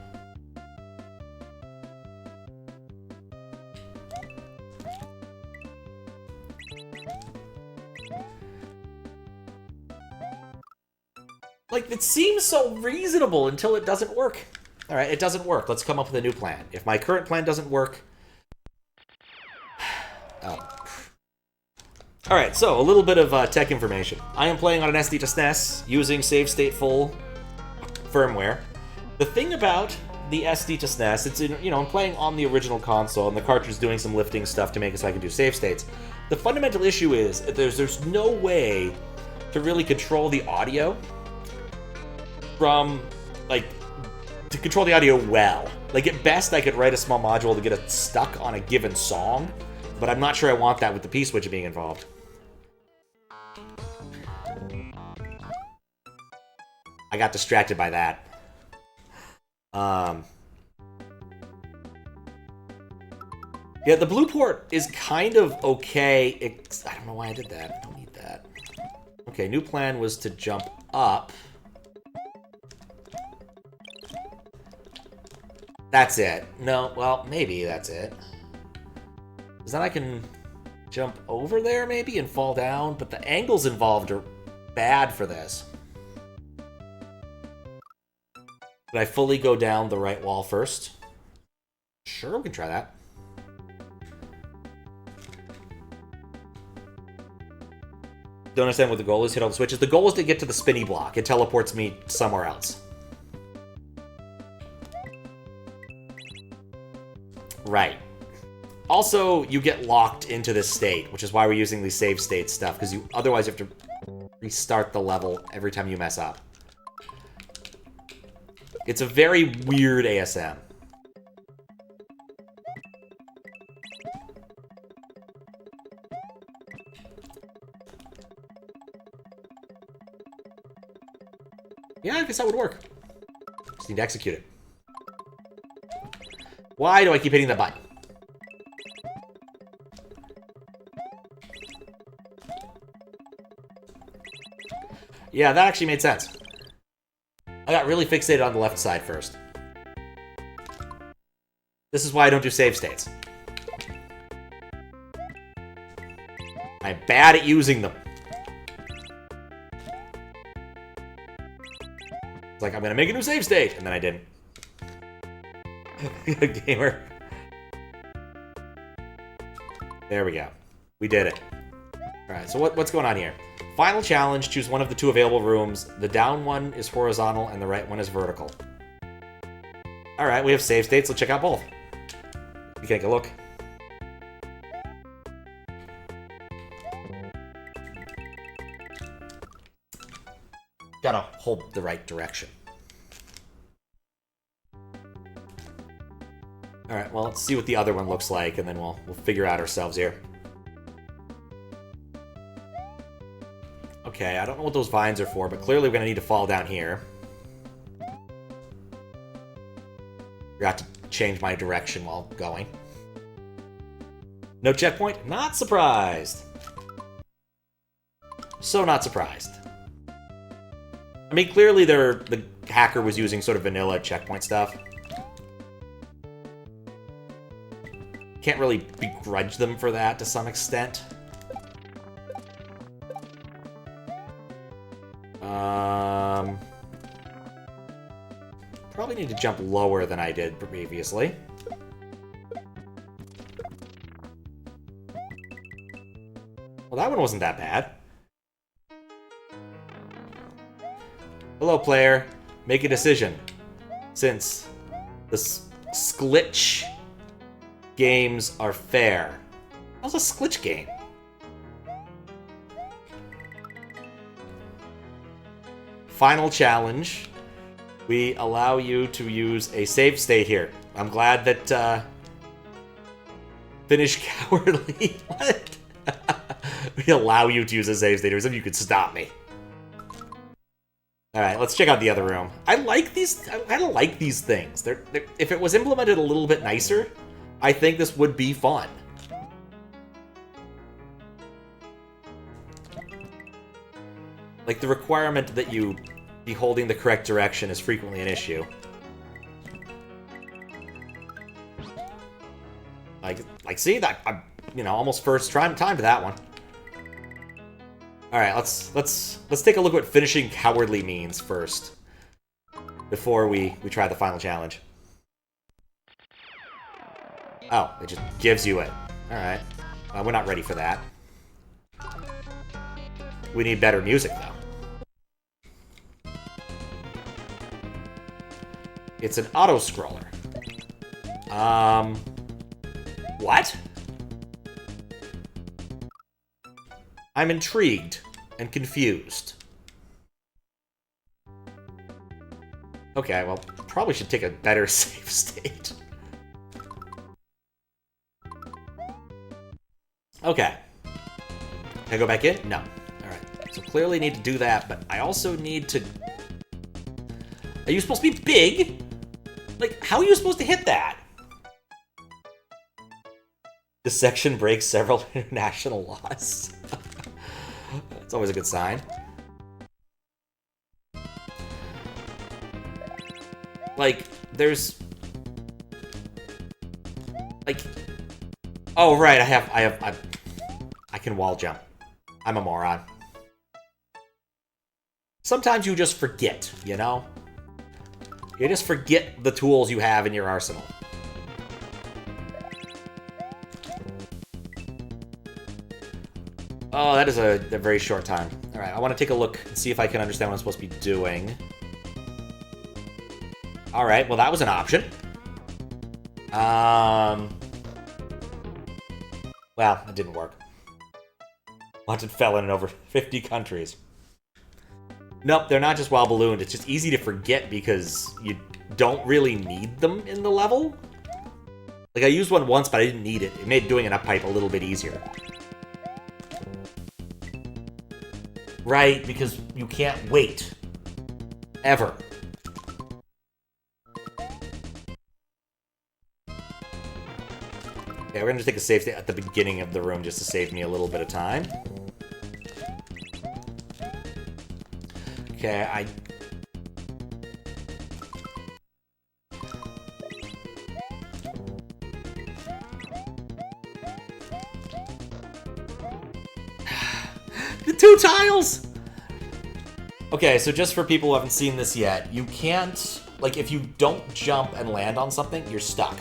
Like, it seems so reasonable until it doesn't work. Alright, it doesn't work. Let's come up with a new plan. If my current plan doesn't work... Oh. Alright, so a little bit of tech information. I am playing on an SD to SNES using save state full firmware. The thing about the SD to SNES, it's in, I'm playing on the original console and the cartridge is doing some lifting stuff to make it so I can do save states. The fundamental issue is there's no way to really control the audio from, like, to control the audio well. Like, at best, I could write a small module to get it stuck on a given song, but I'm not sure I want that with the P-switch being involved. I got distracted by that. Yeah, the blue port is kind of okay. I don't know why I did that. I don't need that. Okay, new plan was to jump up. That's it. No, well, maybe that's it. Because then I can jump over there, maybe, and fall down, but the angles involved are bad for this. Did I fully go down the right wall first? Sure, we can try that. Don't understand what the goal is. Hit all the switches. The goal is to get to the spinny block. It teleports me somewhere else. Right. Also, you get locked into this state, which is why we're using these save state stuff, because otherwise you have to restart the level every time you mess up. It's a very weird ASM. Yeah, I guess that would work. Just need to execute it. Why do I keep hitting the button? Yeah, that actually made sense. I got really fixated on the left side first. This is why I don't do save states. I'm bad at using them. It's like, I'm gonna make a new save state, and then I didn't. Gamer. There we go. We did it. Alright, so what's going on here? Final challenge, choose one of the two available rooms. The down one is horizontal, and the right one is vertical. Alright, we have save states. Let's check out both. We can take a look. Gotta hold the right direction. Alright, well, let's see what the other one looks like, and then we'll figure out ourselves here. Okay, I don't know what those vines are for, but clearly we're gonna need to fall down here. Forgot to change my direction while going. No checkpoint? Not surprised. So not surprised. I mean, clearly the hacker was using sort of vanilla checkpoint stuff. Can't really begrudge them for that to some extent. Probably need to jump lower than I did previously. Well, that one wasn't that bad. Hello, player. Make a decision. Since the Sklitch games are fair. How's a Sklitch game? Final challenge. We allow you to use a save state here. I'm glad that, Finish Cowardly. What? We allow you to use a save state here, so you could stop me. Alright, let's check out the other room. I like these, I kind of like these things. They're, if it was implemented a little bit nicer, I think this would be fun. Like, the requirement that you be holding the correct direction is frequently an issue. Like, see that I'm, you know, almost first time to that one. All right, let's take a look at what finishing cowardly means first, before we try the final challenge. Oh, it just gives you it. All right, we're not ready for that. We need better music though. It's an auto-scroller. What? I'm intrigued and confused. Okay, well, probably should take a better save state. Okay. Can I go back in? No. Alright. So clearly need to do that, but I also need to... Are you supposed to be big? Like, how are you supposed to hit that? This section breaks several international laws. That's always a good sign. Like, there's Like, oh right, I can wall jump. I'm a moron. Sometimes you just forget, you know? You just forget the tools you have in your arsenal. Oh, that is a very short time. Alright, I want to take a look and see if I can understand what I'm supposed to be doing. Alright, well that was an option. Well, it didn't work. Wanted fell in over 50 countries. Nope, they're not just wild ballooned. It's just easy to forget because you don't really need them in the level. Like, I used one once, but I didn't need it. It made doing an up pipe a little bit easier. Right, because you can't wait. Ever. Okay, we're gonna just take a save state at the beginning of the room just to save me a little bit of time. Okay, the 2 tiles! Okay, so just for people who haven't seen this yet, you can't... Like, if you don't jump and land on something, you're stuck.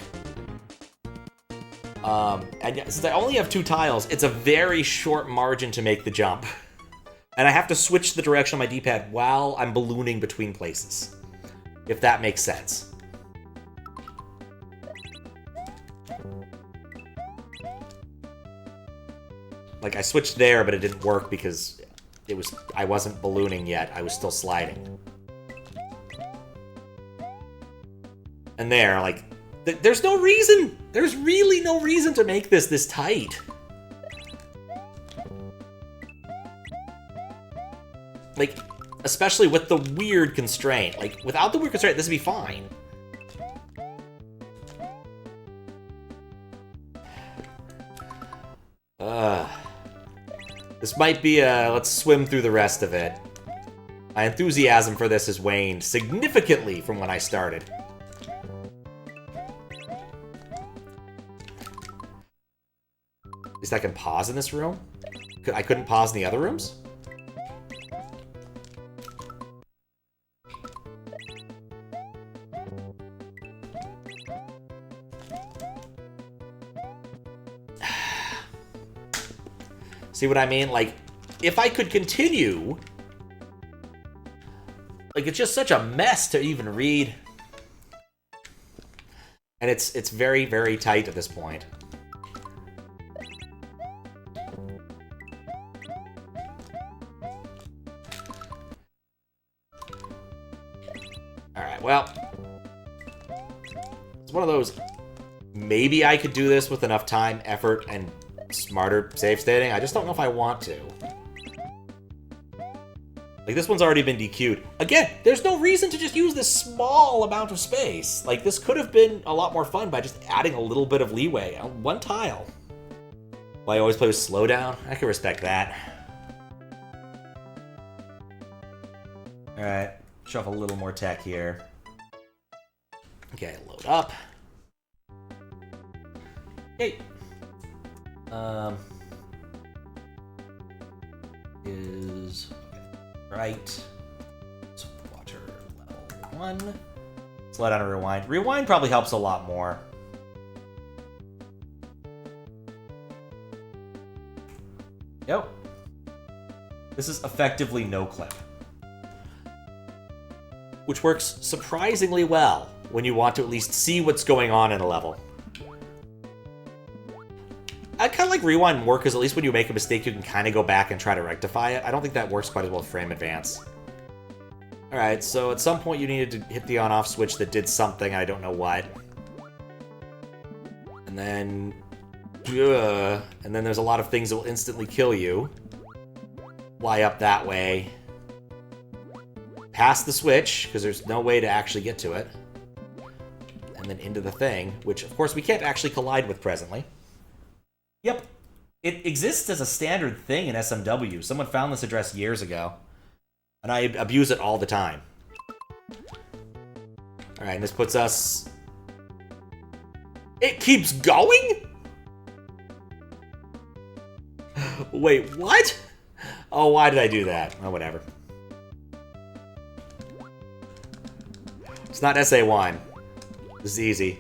And since I only have 2 tiles, it's a very short margin to make the jump. And I have to switch the direction on my D-pad while I'm ballooning between places. If that makes sense. Like, I switched there, but it didn't work because I wasn't ballooning yet. I was still sliding. And there, like, there's no reason! There's really no reason to make this tight. Like, especially with the weird constraint. Like, without the weird constraint, this would be fine. This might be a... Let's swim through the rest of it. My enthusiasm for this has waned significantly from when I started. At least I can pause in this room? I couldn't pause in the other rooms? See what I mean? Like, if I could continue... Like, it's just such a mess to even read. And it's very, very tight at this point. Alright, well... It's one of those... Maybe I could do this with enough time, effort, and smarter save stating. I just don't know if I want to. Like, this one's already been DQ'd. Again, there's no reason to just use this small amount of space. Like, this could have been a lot more fun by just adding a little bit of leeway on one tile. Well, I always play with slowdown. I can respect that. Alright, show off a little more tech here. Okay, load up. Okay. Is right. So water level 1. Slow down and rewind. Rewind probably helps a lot more. Yep. This is effectively no clip. Which works surprisingly well when you want to at least see what's going on in a level. I kind of like rewind more because at least when you make a mistake, you can kind of go back and try to rectify it. I don't think that works quite as well with frame advance. Alright, so at some point you needed to hit the on-off switch that did something, I don't know what. And then... and then there's a lot of things that will instantly kill you. Fly up that way. Past the switch, because there's no way to actually get to it. And then into the thing, which of course we can't actually collide with presently. Yep. It exists as a standard thing in SMW. Someone found this address years ago. And I abuse it all the time. Alright, and this puts us... It keeps going? Wait, what? Oh, why did I do that? Oh, whatever. It's not SA1. This is easy.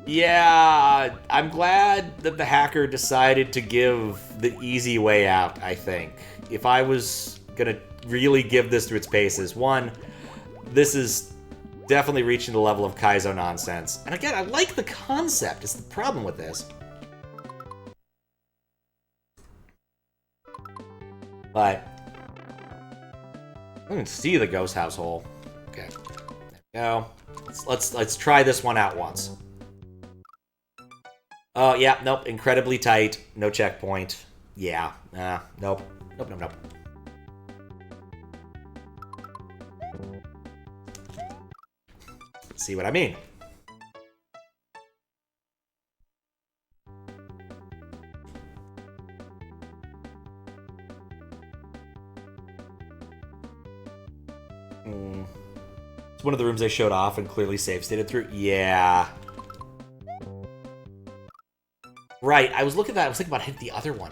Yeah, I'm glad that the hacker decided to give the easy way out, I think. If I was gonna really give this to its paces, one, this is definitely reaching the level of Kaizo nonsense. And again, I like the concept. It's the problem with this. But I can see the ghost house hole. Okay, there we go. Let's try this one out once. Oh yeah, nope. Incredibly tight. No checkpoint. Yeah. Nope. Nope. See what I mean? It's one of the rooms they showed off and clearly save stated through. Yeah. Right, I was looking at that, I was thinking about hitting the other one.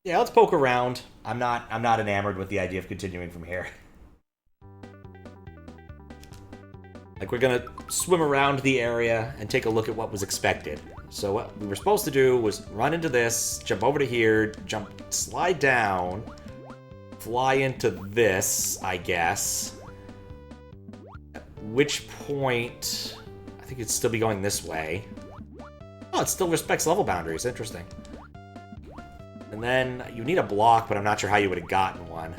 Yeah, let's poke around. I'm not enamored with the idea of continuing from here. Like, we're gonna swim around the area and take a look at what was expected. So what we were supposed to do was run into this, jump over to here, slide down, fly into this, I guess. At which point, I think it'd still be going this way. Oh, it still respects level boundaries. Interesting. And then you need a block, but I'm not sure how you would have gotten one.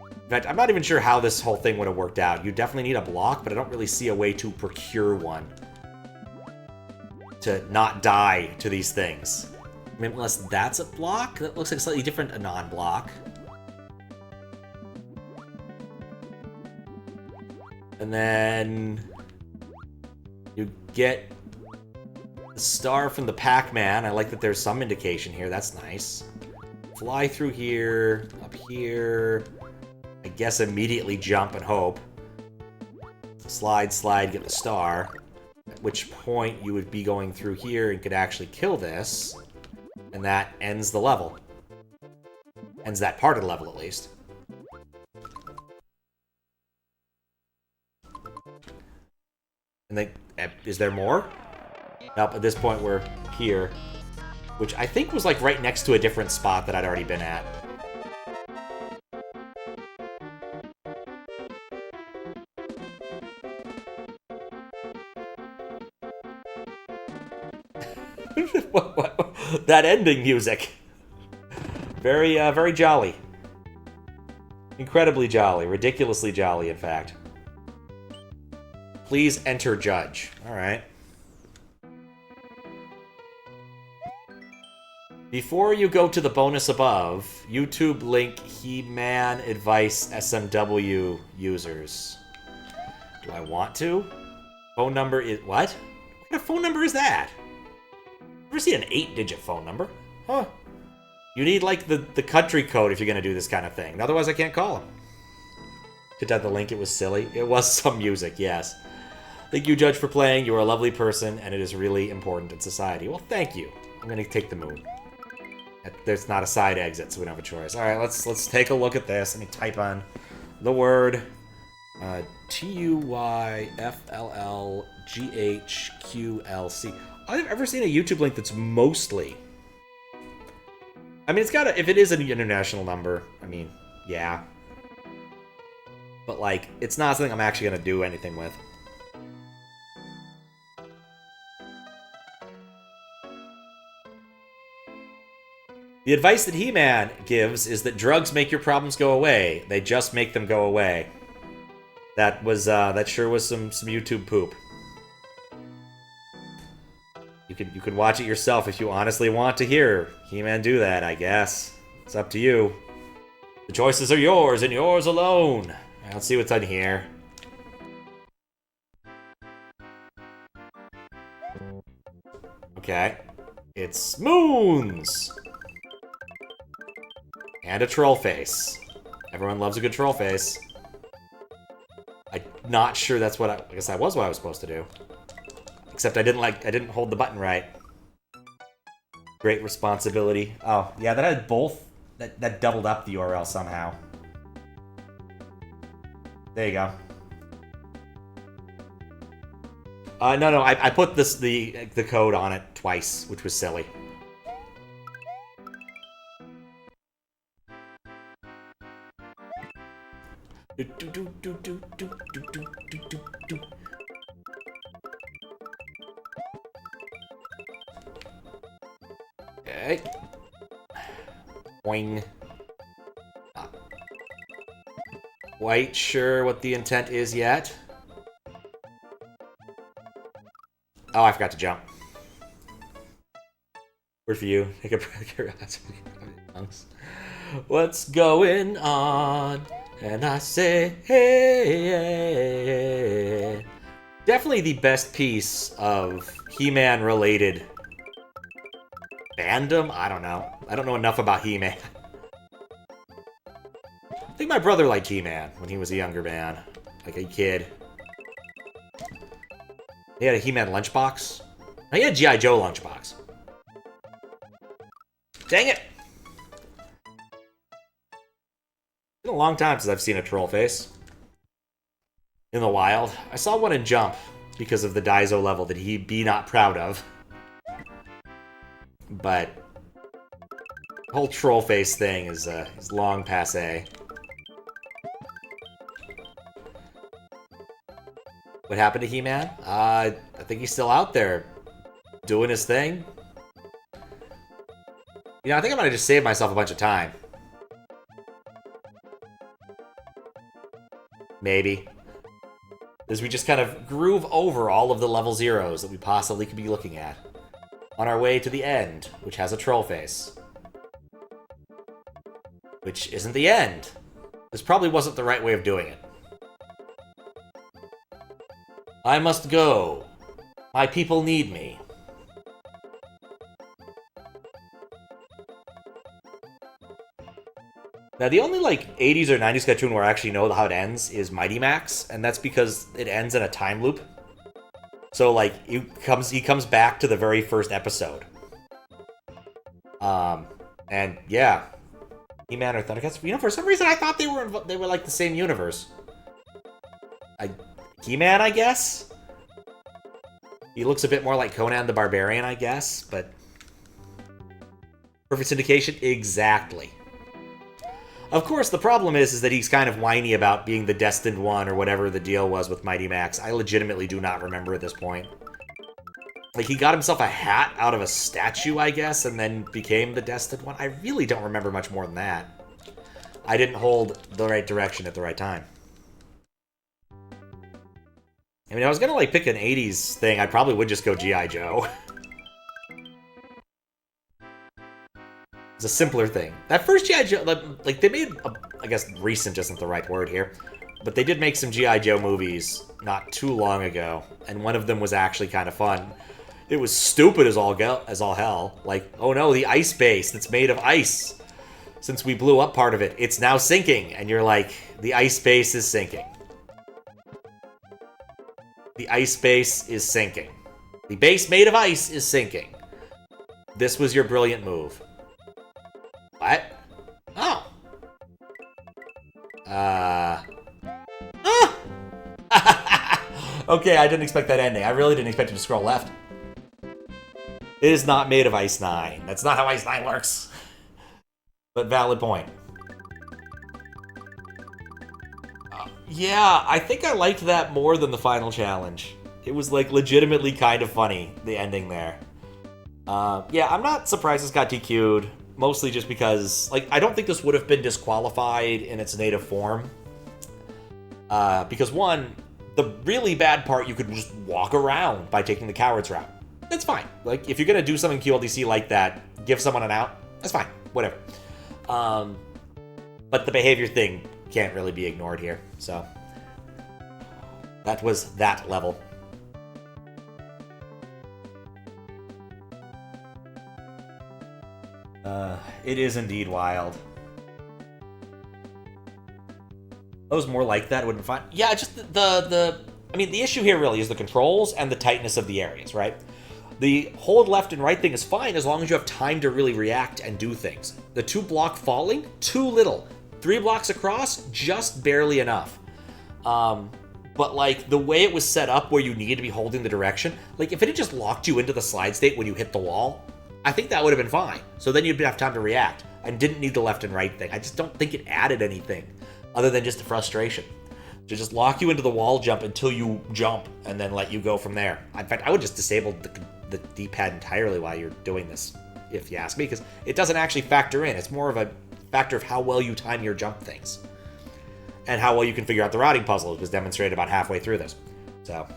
In fact, I'm not even sure how this whole thing would have worked out. You definitely need a block, but I don't really see a way to procure one. To not die to these things. I mean, unless that's a block? That looks like a slightly different Anon block. And then you get the star from the Pac-Man. I like that there's some indication here. That's nice. Fly through here, up here. I guess immediately jump and hope. Slide, get the star. At which point you would be going through here and could actually kill this. And that ends the level. Ends that part of the level, at least. And then, is there more? Nope, at this point we're here. Which I think was like right next to a different spot that I'd already been at. That ending music. Very, very jolly. Incredibly jolly. Ridiculously jolly, in fact. Please enter judge. Alright. Before you go to the bonus above, YouTube link He-Man Advice SMW users. Do I want to? Phone number is... What? What kind of phone number is that? Never seen an 8-digit phone number. Huh. You need, like, the country code if you're gonna do this kind of thing. Otherwise, I can't call him. Did that the link? It was silly. It was some music, yes. Thank you, Judge, for playing. You are a lovely person, and it is really important in society. Well, thank you. I'm gonna take the moon. There's not a side exit, so we don't have a choice. All right, let's take a look at this. Let me type on the word TUYFLLGHQLC. I've ever seen a YouTube link that's mostly. I mean, it's got if it is an international number. I mean, yeah. But like, it's not something I'm actually gonna do anything with. The advice that He-Man gives is that drugs make your problems go away. They just make them go away. That was, that sure was some YouTube poop. You can watch it yourself if you honestly want to hear He-Man do that, I guess. It's up to you. The choices are yours and yours alone. Let's see what's on here. Okay. It's moons! And a troll face. Everyone loves a good troll face. I'm not sure that's what I guess that was what I was supposed to do. Except I didn't hold the button right. Great responsibility. Oh, yeah, that had both. That doubled up the URL somehow. There you go. No, I put the code on it twice, which was silly. Okay. Boing. Not quite sure what the intent is yet. Oh, I forgot to jump. Word for you. Take a breath. What's going on? And I say, hey. Definitely the best piece of He-Man related fandom? I don't know. I don't know enough about He-Man. I think my brother liked He-Man when he was a younger man. Like a kid. He had a He-Man lunchbox. He had a G.I. Joe lunchbox. Dang it! It's been a long time since I've seen a troll face. In the wild. I saw one in Jump because of the Daiso level that he'd be not proud of. But the whole troll face thing is long passé. What happened to He-Man? I think he's still out there doing his thing. You know, I think I'm gonna just save myself a bunch of time. Maybe. As we just kind of groove over all of the level zeros that we possibly could be looking at. On our way to the end, which has a troll face. Which isn't the end. This probably wasn't the right way of doing it. I must go. My people need me. Now, the only, like, 80s or 90s cartoon where I actually know how it ends is Mighty Max, and that's because it ends in a time loop. So, like, he comes back to the very first episode. And, yeah. He-Man or Thundercats. You know, for some reason I thought they were like, the same universe. He-Man, I guess? He looks a bit more like Conan the Barbarian, I guess, but... Perfect syndication? Exactly. Of course, the problem is that he's kind of whiny about being the Destined One or whatever the deal was with Mighty Max. I legitimately do not remember at this point. Like, he got himself a hat out of a statue, I guess, and then became the Destined One. I really don't remember much more than that. I didn't hold the right direction at the right time. I mean, I was gonna, like, pick an 80s thing. I probably would just go G.I. Joe. It's a simpler thing. That first G.I. Joe, like, they made, I guess recent isn't the right word here, but they did make some G.I. Joe movies not too long ago, and one of them was actually kind of fun. It was stupid as all hell. Like, oh no, the ice base that's made of ice. Since we blew up part of it, it's now sinking. And you're like, the ice base is sinking. The ice base is sinking. The base made of ice is sinking. This was your brilliant move. What? Oh. Okay, I didn't expect that ending. I really didn't expect it to scroll left. It is not made of Ice 9. That's not how Ice 9 works. But valid point. Yeah, I think I liked that more than the final challenge. It was, like, legitimately kind of funny, the ending there. Yeah, I'm not surprised this got DQ'd. Mostly just because, like, I don't think this would have been disqualified in its native form. Because, one, the really bad part, you could just walk around by taking the coward's route. That's fine. Like, if you're gonna do something QLDC like that, give someone an out, that's fine. Whatever. But the behavior thing can't really be ignored here, so. That was that level. It is indeed wild. I was more like that, would have been fine. Yeah, just I mean, the issue here really is the controls and the tightness of the areas, right? The hold left and right thing is fine as long as you have time to really react and do things. The 2-block falling, too little. 3 blocks across, just barely enough. But like the way it was set up where you needed to be holding the direction, like if it had just locked you into the slide state when you hit the wall, I think that would have been fine. So then you'd have time to react and didn't need the left and right thing. I just don't think it added anything other than just a frustration. To just lock you into the wall jump until you jump and then let you go from there. In fact, I would just disable the D-pad entirely while you're doing this, if you ask me, because it doesn't actually factor in. It's more of a factor of how well you time your jump things and how well you can figure out the routing puzzle. It was demonstrated about halfway through this. So